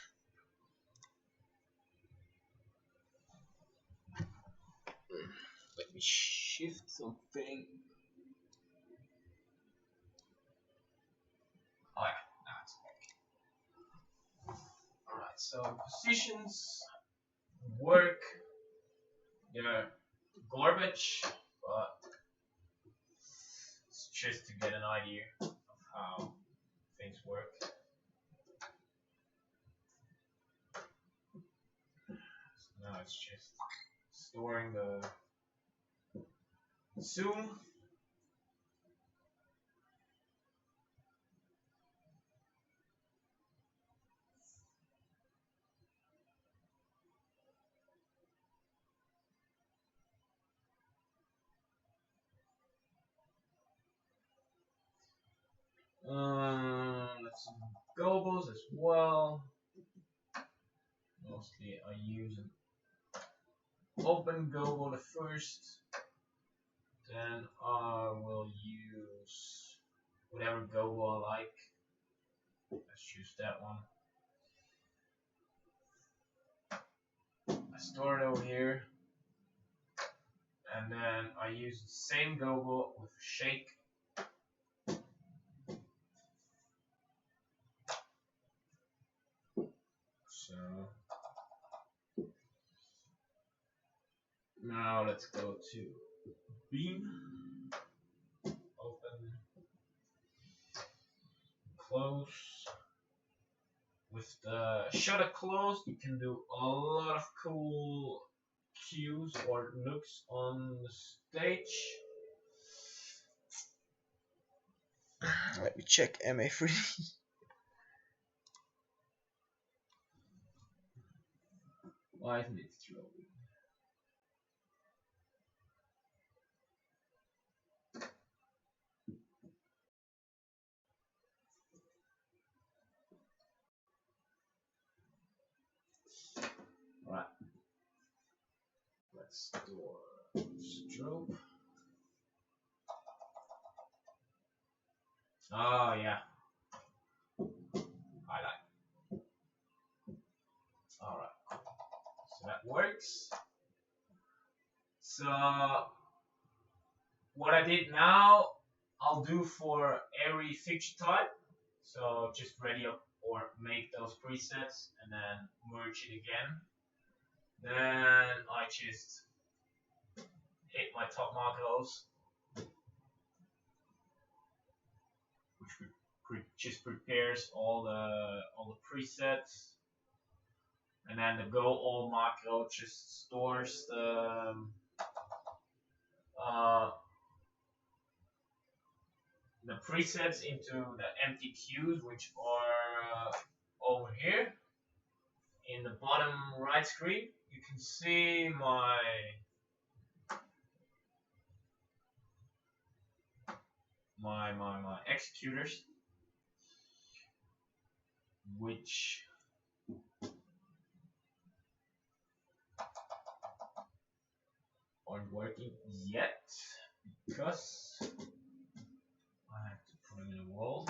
Let me shift something. Oh yeah, now it's back. Alright, so positions work. They're garbage, but it's just to get an idea of how things work. So now it's just storing the zoom. Let's see gobos as well. Mostly I use an open gobo the first, then I will use whatever gobo I like. Let's choose that one. I store it over here, and then I use the same gobo with shake. So now let's go to beam, open, close. With the shutter closed, you can do a lot of cool cues or looks on the stage. Let me check MA3. Why isn't it Strobe? Right. Let's store strobe. Oh yeah. Highlight. Alright. So that works. So what I did now, I'll do for every fixture type. So just ready up or make those presets and then merge it again. Then I just hit my top macros, which just prepares all the presets, and then the go all macro just stores uh, the presets into the empty queues, which are over here in the bottom right screen. You can see my executors, which aren't working yet because I have to put them in a wall.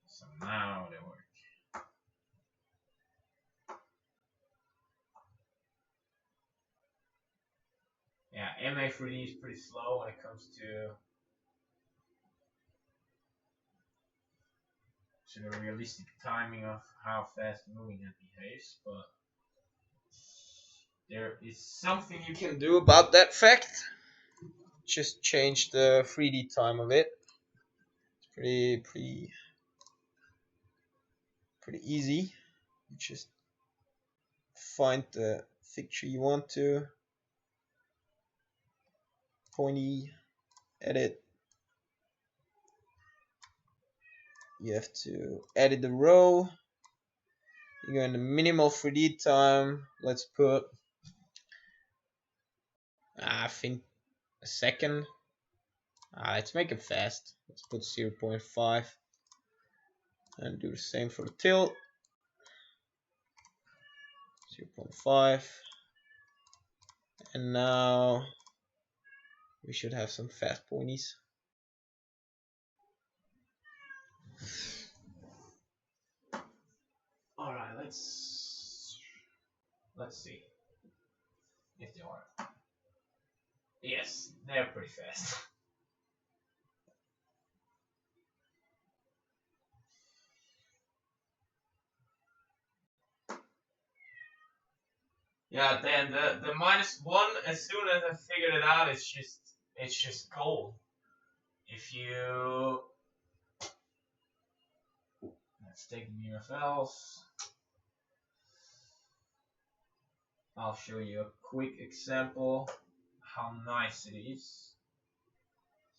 So now they work. Yeah, MA3D is pretty slow when it comes to the realistic timing of how fast moving it behaves, but there is something you can do about that fact. Just change the 3D time of it. It's pretty easy. You just find the picture you want to, pointy, edit. You have to edit the row. You go in the minimal 3D time. Let's put, I think, a second. Let's make it fast. Let's put 0.5 and do the same for the tilt. 0.5, and now we should have some fast pointies. All right, let's see if they are. Yes, they're pretty fast. Yeah, then the -1, as soon as I figured it out, it's just gold. If you, let's take the UFLs. I'll show you a quick example how nice it is.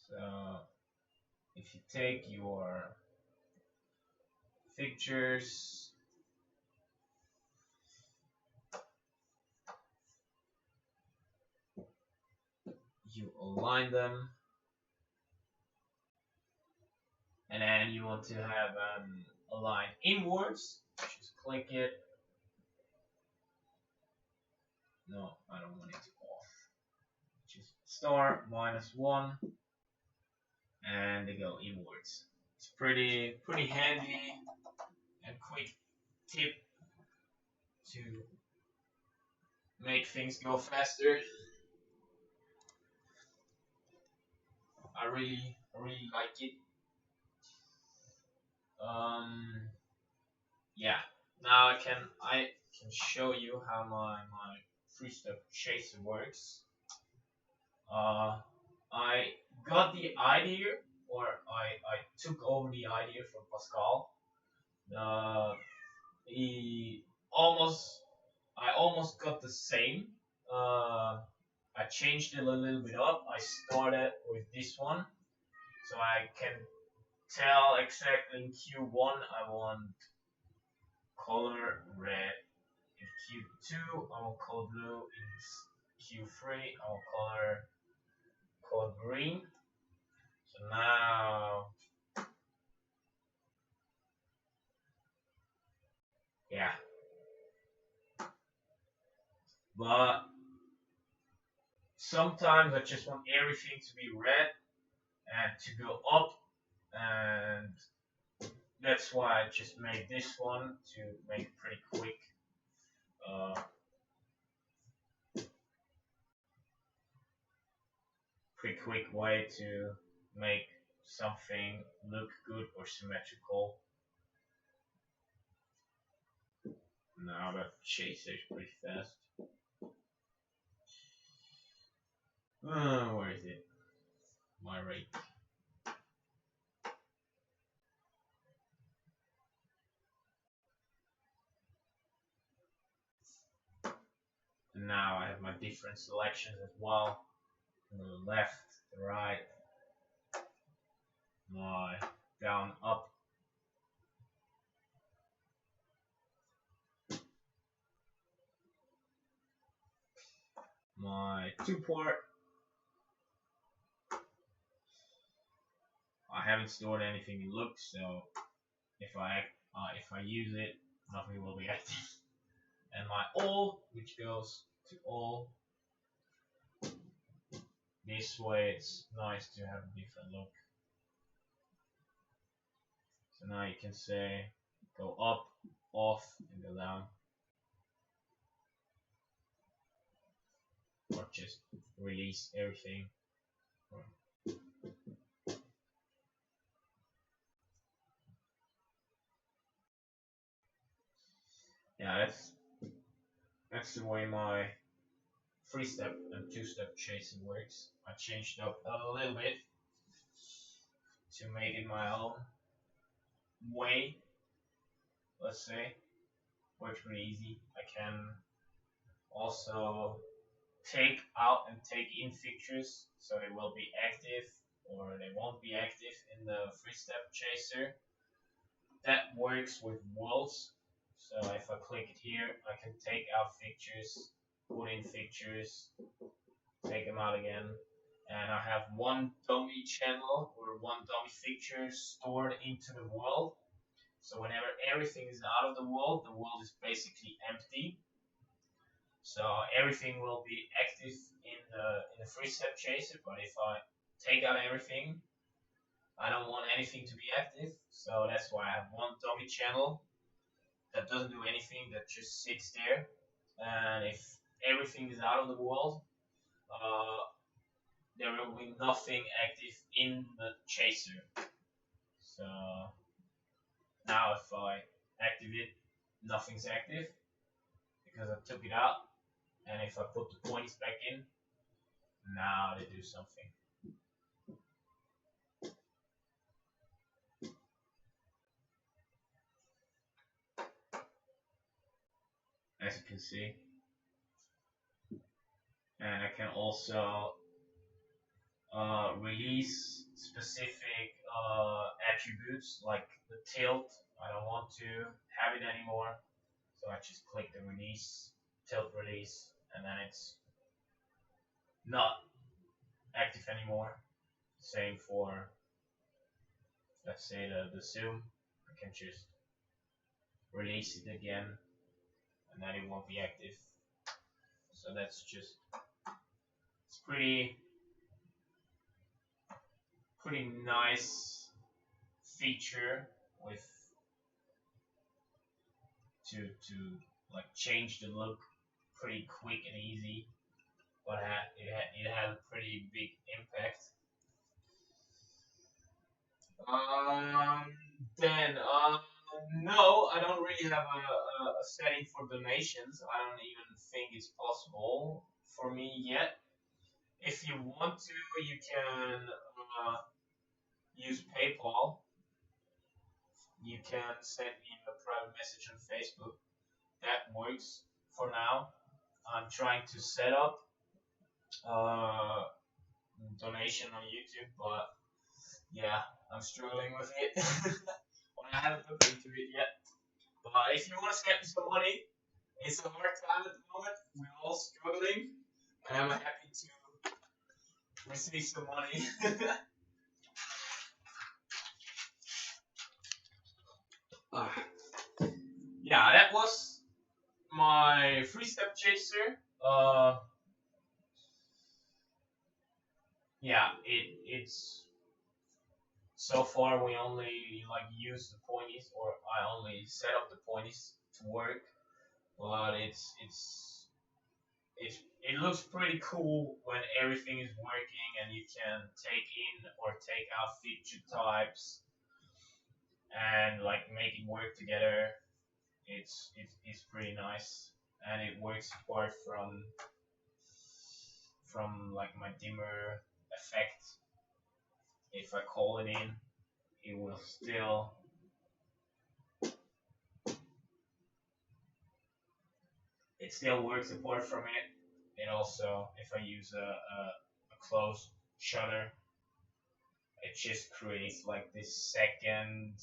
So if you take your pictures, you align them, and then you want to have align inwards, just click it. No, I don't want it off. Just star -1, and they go inwards. It's pretty handy and quick tip to make things go faster. I really like it. Yeah. Now I can show you how my three-step chaser works. I got the idea, or I took over the idea from Pascal. He I almost got the same. I changed it a little bit up. I started with this one, so I can tell exactly in Q1 I want color red. In Q2 I want color blue. In Q3 I want color green. So now, yeah, but sometimes I just want everything to be red and to go up, and that's why I just made this one to make it pretty quick. Pretty quick way to make something look good or symmetrical. Now that chaser is pretty fast. Where is it? My rate. And now I have my different selections as well. The left, the right, my down, up. My 2-port. I haven't stored anything in look, so if I use it, nothing will be active. And my all, which goes to all. This way, it's nice to have a different look. So now you can say go up, off, and go down, or just release everything. Yeah, that's the way my 3-step and 2-step chasing works. I changed up a little bit to make it my own way. Let's say works pretty easy. I can also take out and take in fixtures, so they will be active or they won't be active in the 3-step chaser. That works with walls. So if I click it here, I can take out fixtures, put in fixtures, take them out again, and I have one dummy channel or one dummy fixture stored into the world. So whenever everything is out of the world is basically empty. So everything will be active in the 3-step chaser, but if I take out everything, I don't want anything to be active. So that's why I have one dummy channel that doesn't do anything, that just sits there. And if everything is out of the world, there will be nothing active in the chaser. So now if I activate, nothing's active because I took it out. And if I put the points back in, now they do something. As you can see. And I can also release specific attributes like the tilt. I don't want to have it anymore, so I just click the release, tilt release, and then it's not active anymore. Same for, let's say, the zoom. I can just release it again, and then it won't be active. So that's just, it's pretty nice feature with to like change the look pretty quick and easy, but it had a pretty big impact. Then no, I don't really have a setting for donations. I don't even think it's possible for me yet. If you want to, you can use PayPal. You can send me a private message on Facebook. That works for now. I'm trying to set up donation on YouTube, but yeah, I'm struggling with it. Well, I haven't looked into it yet. But if you want to send me some money, it's a hard time at the moment. We're all struggling, and I'm happy to receive some money. Yeah, that was my 3-step chaser. Yeah, it's so far we only like use the pointies, or I only set up the pointies to work, but it looks pretty cool when everything is working and you can take in or take out feature types and like make it work together. it's pretty nice, and it works apart from like my dimmer effect. If I call it in, it will still it still works apart from it. And also, if I use a closed shutter, it just creates like this second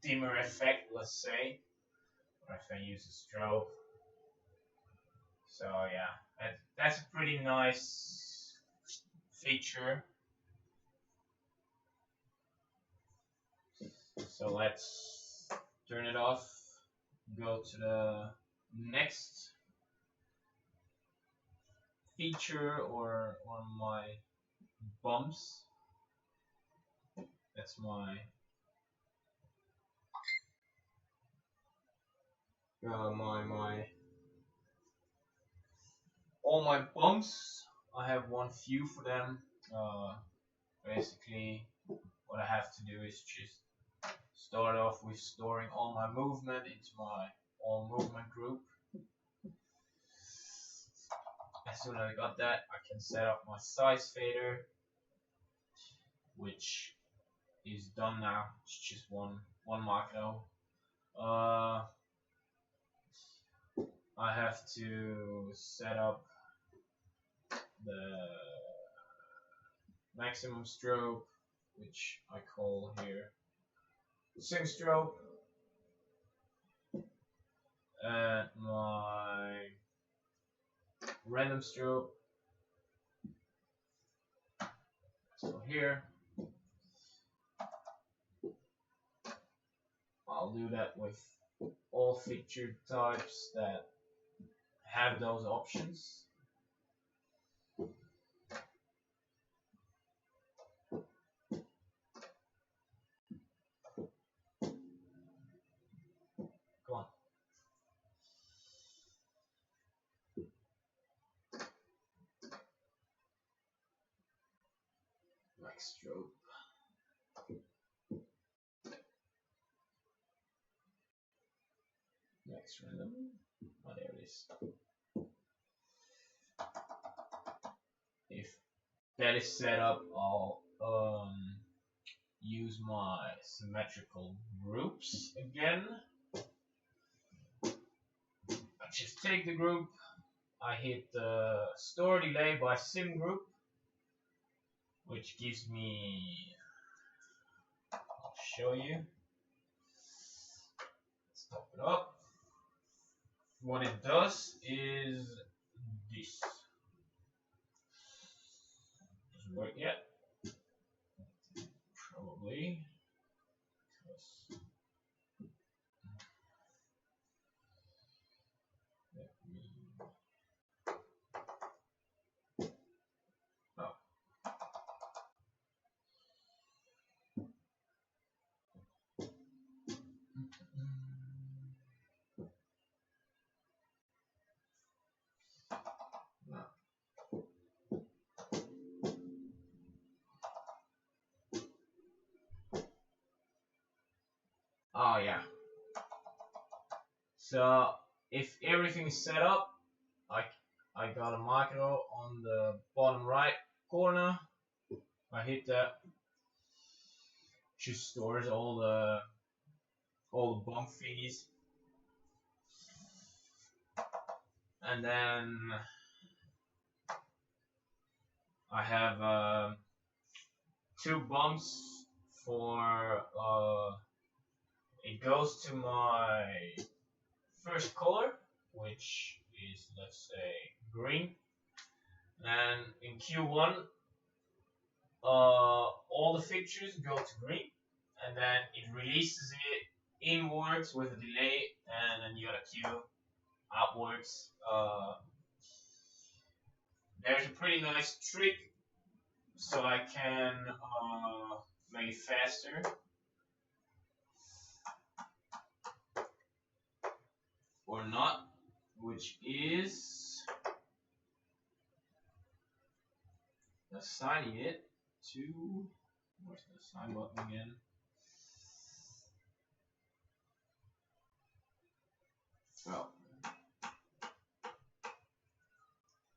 dimmer effect, let's say. Or if I use a strobe. So yeah, that's a pretty nice feature. So let's turn it off. Go to the next feature or my bumps. That's my all my bumps. I have one few for them. Uh, Basically, what I have to do is just start off with storing all my movement into my all movement group. As soon as I got that, I can set up my size fader, which is done now. It's just one macro. I have to set up the maximum strobe, which I call here Sing Strobe, and my random strobe. So here, I'll do that with all feature types that have those options. Go on. Max strobe. Max random. Oh, there it is. If that is set up, I'll use my symmetrical groups again. I just take the group, I hit the store delay by sim group, which gives me, I'll show you. Let's top it up. What it does is this. Doesn't work yet. Probably. Oh. Oh yeah. So if everything is set up, I got a macro on the bottom right corner. I hit that. Just stores all the bump fees, and then I have two bumps for it goes to my first color, which is, let's say, green, and in Q1 all the fixtures go to green, and then it releases it inwards with a delay, and then you gotta queue outwards. There's a pretty nice trick, so I can make it faster. Or not, which is assigning it to, where's the assign button again? Well,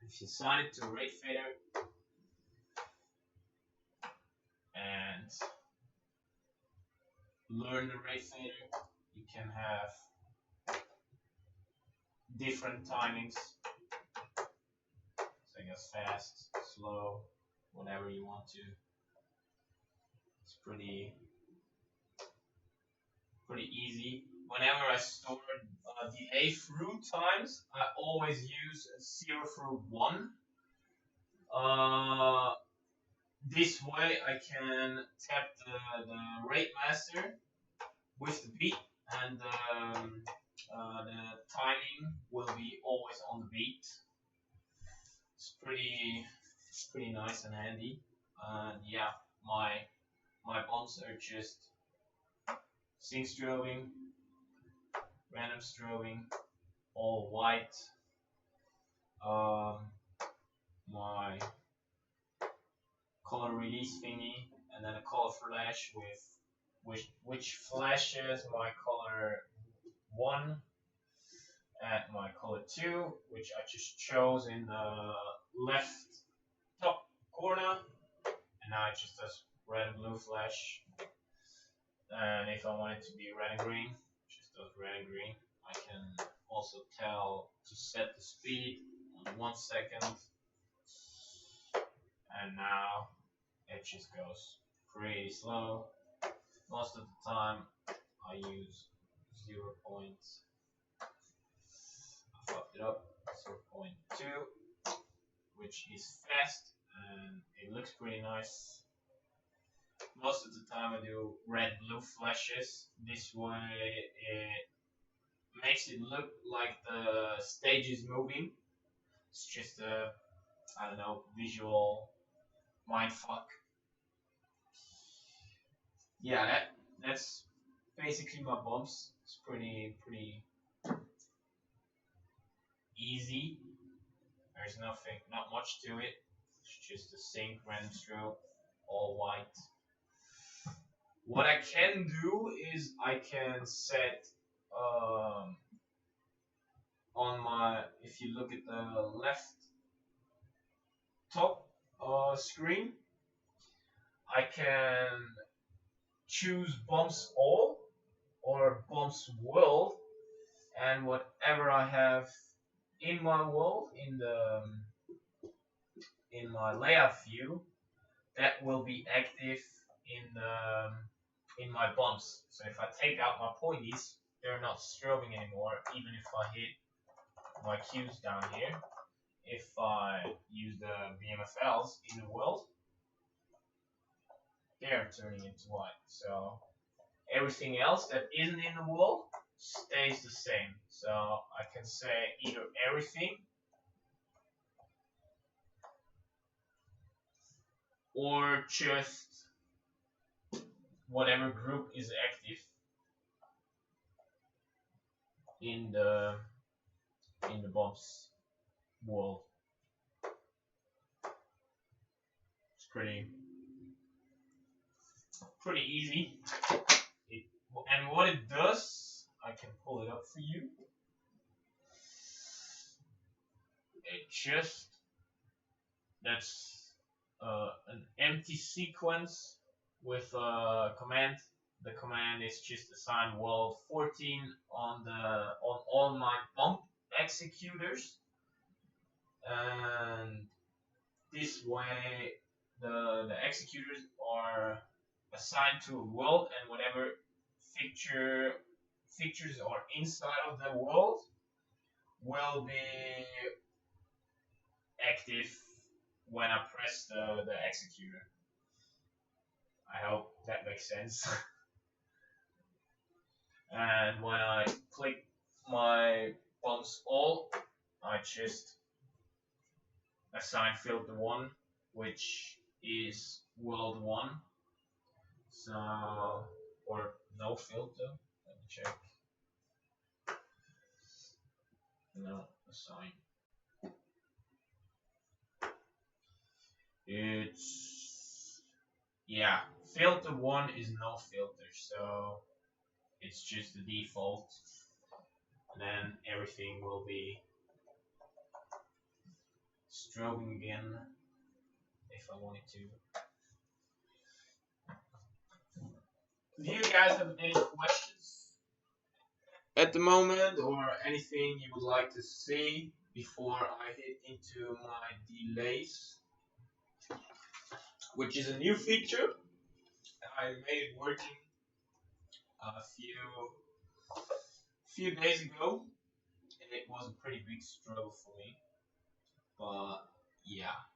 if you assign it to a rate fader and learn the rate fader, you can have different timings. So I guess fast, slow, whatever you want to. It's pretty easy. Whenever I store delay through times, I always use 0 through 1. This way I can tap the rate master with the beat, and the timing will be always on the beat. It's pretty nice and handy. And yeah, my bombs are just sync strobing, random strobing, all white. My color release thingy, and then a color flash which flashes my color 1 and my color 2, which I just chose in the left top corner, and now it just does red and blue flash. And if I want it to be red and green, it just does red and green. I can also tell to set the speed on 1 second, and now it just goes pretty slow. Most of the time I use 0 points. I fucked it up. 0.2, which is fast and it looks pretty nice. Most of the time I do red blue flashes. This way it makes it look like the stage is moving. It's just a, I don't know, visual mindfuck. Yeah, that's basically my bumps. It's pretty easy. There's not much to it. It's just a sync random strobe, all white. What I can do is I can set on my, if you look at the left top screen, I can choose bumps all or bumps world, and whatever I have in my world in my layout view, that will be active in my bumps. So if I take out my pointies, they're not strobing anymore, even if I hit my cues down here. If I use the BMFLs in the world, they're turning into white. So everything else that isn't in the world stays the same. So I can say either everything or just whatever group is active in the bumps world. It's pretty easy. And what it does, I can pull it up for you. It just, that's an empty sequence with a command. The command is just assign world 14 on all my bump executors, and this way the executors are assigned to a world, and whatever features are inside of the world will be active when I press the executor. I hope that makes sense. And when I click my bumps all, I just assign filter 1, which is world 1. So, or no filter, let me check. No, assign. It's, yeah, filter 1 is no filter, so it's just the default. and then everything will be strobing again if I wanted to. Do you guys have any questions at the moment, or anything you would like to see before I hit into my delays, which is a new feature? I made it working a few days ago, and it was a pretty big struggle for me. But yeah,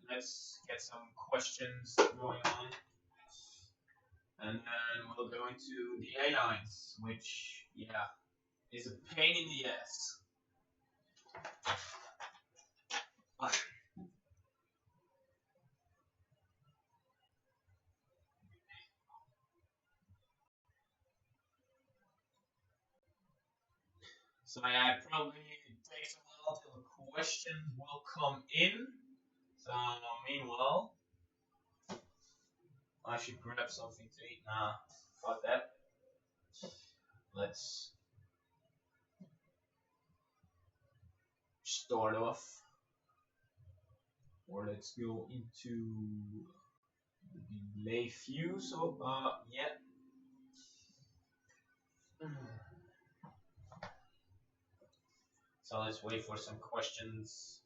let's get some questions going on, and then we'll go into the A lines, which yeah is a pain in the ass. So yeah, it probably takes a while till the questions will come in. So meanwhile, I should grab something to eat. Nah, fuck that. Let's start off, or let's go into the delay view. So yeah. So let's wait for some questions.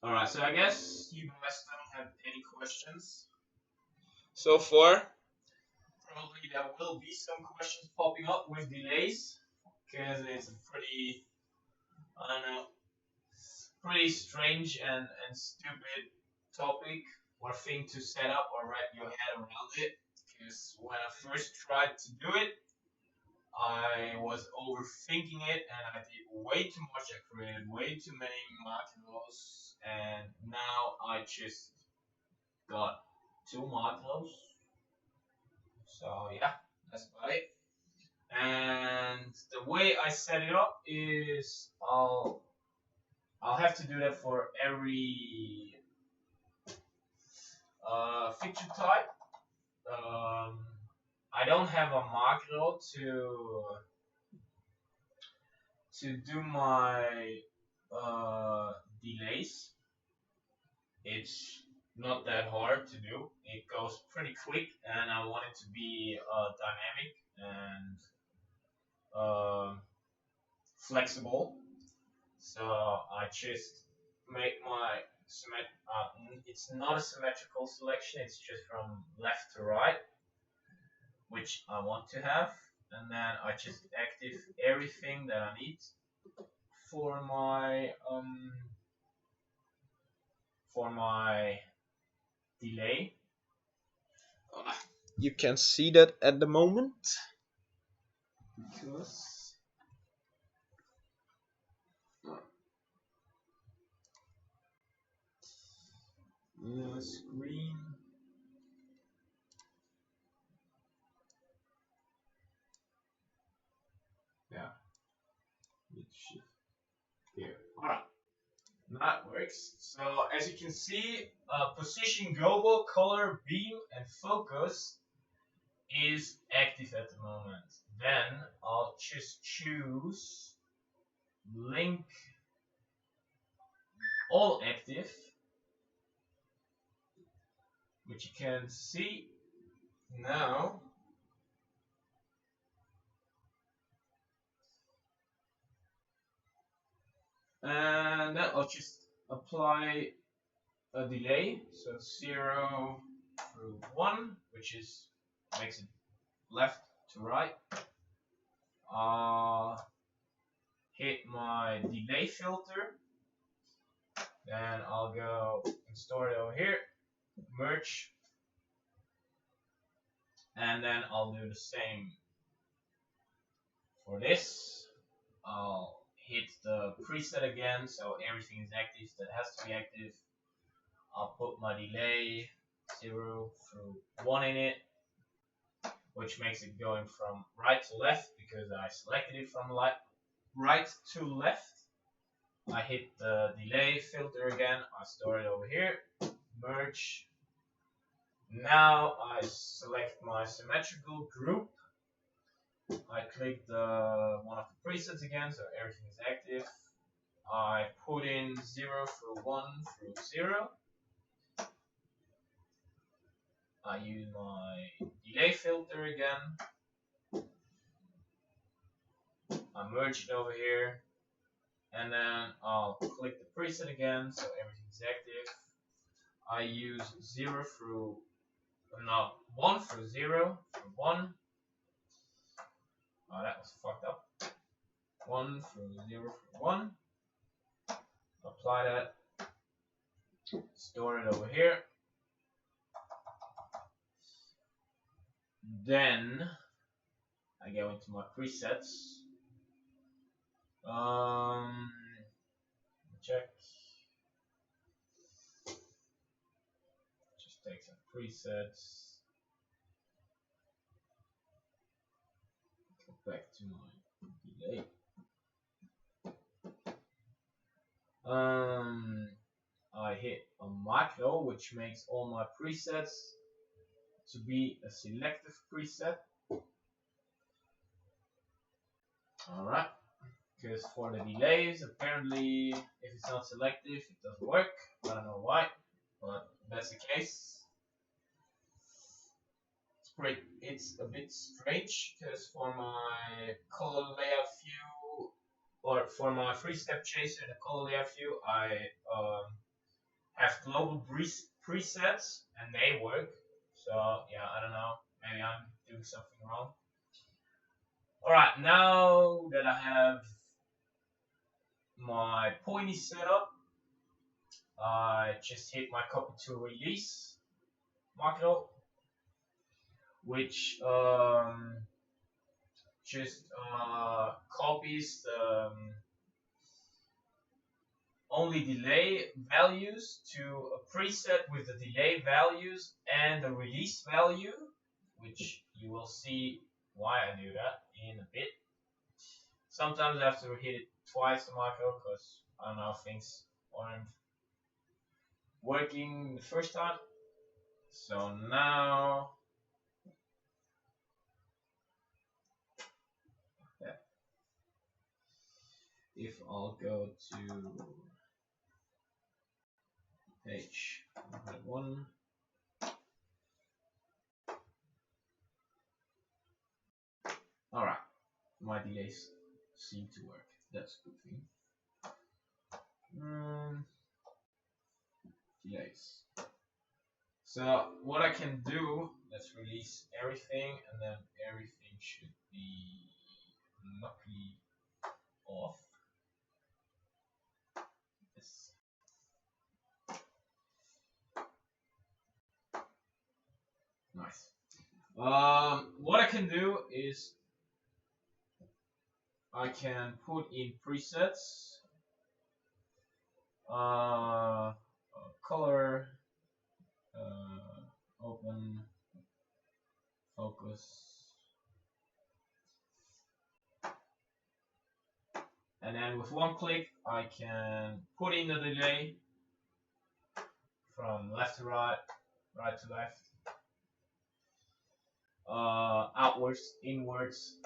Alright, so I guess you guys don't have any questions so far. Probably there will be some questions popping up with delays, because it's a pretty, I don't know, pretty strange and stupid topic or thing to set up or wrap your head around it. Because when I first tried to do it, I was overthinking it and I did way too much. I created way too many macros, and now I just got 2 macros. So yeah, that's about it. And the way I set it up is I'll have to do that for every feature type. I don't have a macro to do my delays. It's not that hard to do. It goes pretty quick, and I want it to be dynamic and flexible. So I just make my it's not a symmetrical selection. It's just from left to right, which I want to have, and then I just active everything that I need for my delay. You can see that at the moment because screen. Yeah, shift here. Alright, that works. So as you can see, position, global, color, beam, and focus is active at the moment. Then I'll just choose link all active, which you can see now. And then I'll just apply a delay, so 0 through 1, which is makes it left to right. Hit my delay filter, then I'll go and store it over here, merge, and then I'll do the same for this. I'll hit the preset again, so everything is active that has to be active. I'll put my delay 0 through 1 in it, which makes it going from right to left because I selected it from right to left. I hit the delay filter again, I store it over here, merge. Now I select my symmetrical group. I click the one of the presets again, so everything is active. I put in 0 through 1 through 0. I use my delay filter again. I merge it over here. And then I'll click the preset again, so everything's active. I use 0 through, no, 1 through 0 through 1. Oh, that was fucked up. 1 through 0 through 1. Apply that. Store it over here. Then I go into my presets. Check. Just take some presets. Go back to my delay. I hit a macro, which makes all my presets to be a selective preset. Alright, because for the delays, apparently if it's not selective, it doesn't work. I don't know why, but that's the case. It's a bit strange because for my color layout view, or for my three-step chaser in the color layout view, I have global presets and they work. So yeah, I don't know. Maybe I'm doing something wrong. Alright, now that I have my pointy set up, I just hit my copy to release macro, which just copies the only delay values to a preset with the delay values and the release value, which you will see why I do that in a bit. Sometimes I have to hit it twice the macro because I don't know, things aren't working the first time. So now if I'll go to page 1, alright, my delays seem to work. That's a good thing. Delays. So what I can do, let's release everything, and then everything should be luckily off. Yes. Nice. What I can do is I can put in presets, color, open, focus, and then with one click I can put in the delay from left to right, right to left, outwards, inwards,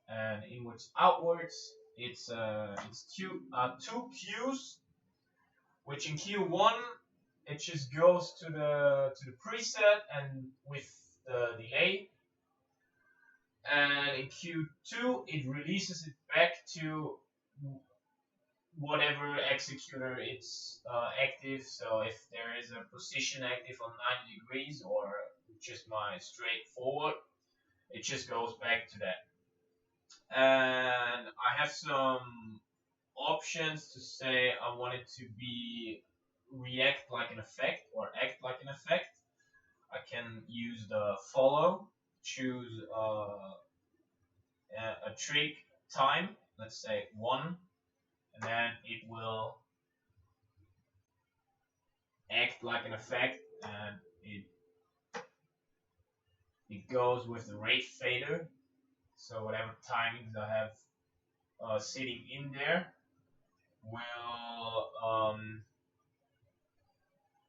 and inwards, outwards. It's two Qs, which in Q1 it just goes to the preset and with the delay, and in Q2 it releases it back to whatever executor it's active. So if there is a position active on 90 degrees or just my straight forward, it just goes back to that. And I have some options to say I want it to be react like an effect or act like an effect. I can use the follow, choose a trig time, let's say 1, and then it will act like an effect, and it goes with the rate fader. So whatever timings I have sitting in there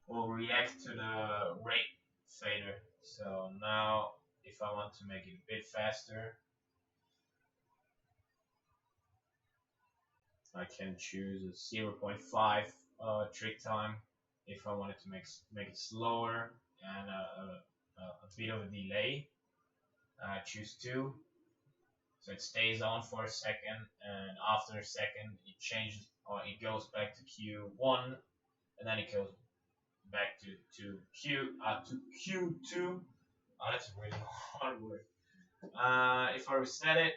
will react to the rate fader. So now if I want to make it a bit faster, I can choose a 0.5 trick time. If I wanted to make it slower and a bit of a delay, I choose 2. So it stays on for a second, and after a second it changes, or it goes back to Q1, and then it goes back to Q2. Oh, that's a really hard word. If I reset it,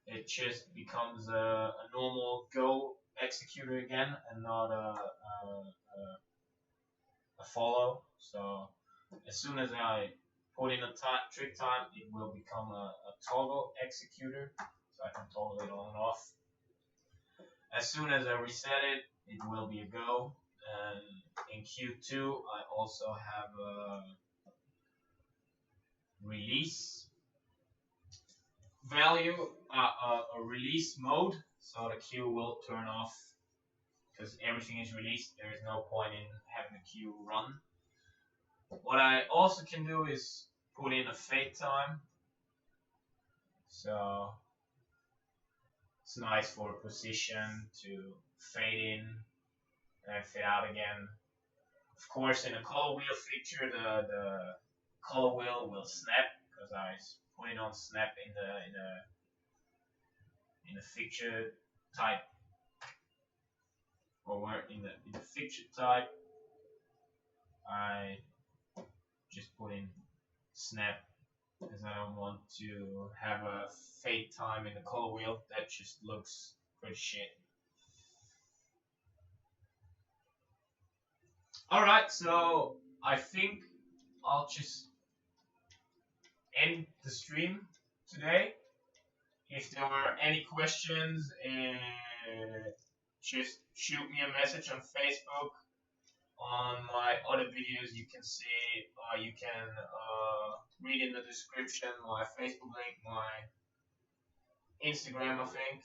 it just becomes a normal Go executor again, and not a follow. So as soon as I put in a trick time, it will become a toggle executor, so I can toggle it on and off. As soon as I reset it, it will be a go. And in Q2, I also have a release value, a release mode, so the queue will turn off because everything is released. There is no point in having the queue run. What I also can do is put in a fade time, so it's nice for position to fade in and fade out again. Of course, in a color wheel feature, the color wheel will snap because I put it on snap in the fixture type, or in the fixture type, I just put in snap because I don't want to have a fade time in the color wheel. That just looks pretty shit. Alright, so I think I'll just end the stream today. If there are any questions, just shoot me a message on Facebook. On my other videos, you can see, you can read in the description my Facebook link, my Instagram, I think.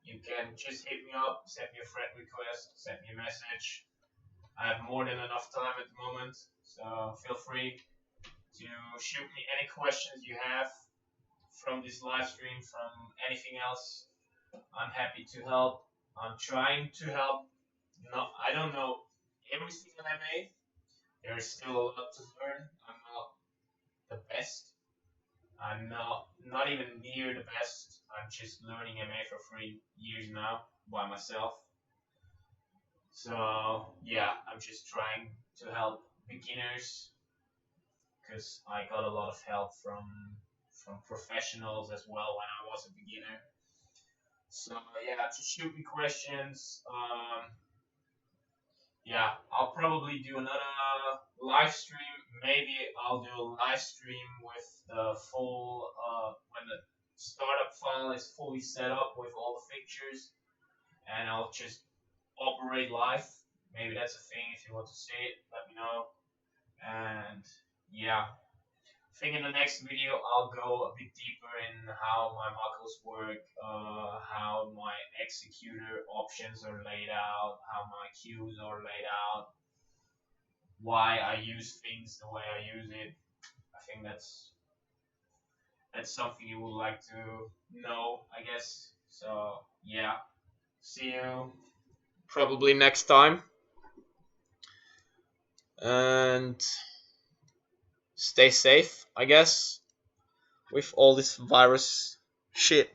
You can just hit me up, send me a friend request, send me a message. I have more than enough time at the moment, so feel free to shoot me any questions you have from this live stream, from anything else. I'm happy to help. I'm trying to help. No, I don't know everything in MA. There's still a lot to learn. I'm not the best. I'm not even near the best. I'm just learning MA for 3 years now by myself. So yeah, I'm just trying to help beginners because I got a lot of help from professionals as well when I was a beginner. So yeah, just shoot me questions. Yeah, I'll probably do another live stream. Maybe I'll do a live stream with the full when the startup file is fully set up with all the fixtures, and I'll just operate live. Maybe that's a thing. If you want to see it, let me know. And yeah, I think in the next video I'll go a bit deeper in how my modules work, how my executor options are laid out, how my queues are laid out, why I use things the way I use it. I think that's something you would like to know, I guess. So yeah, see you probably next time, and stay safe, I guess, with all this virus shit.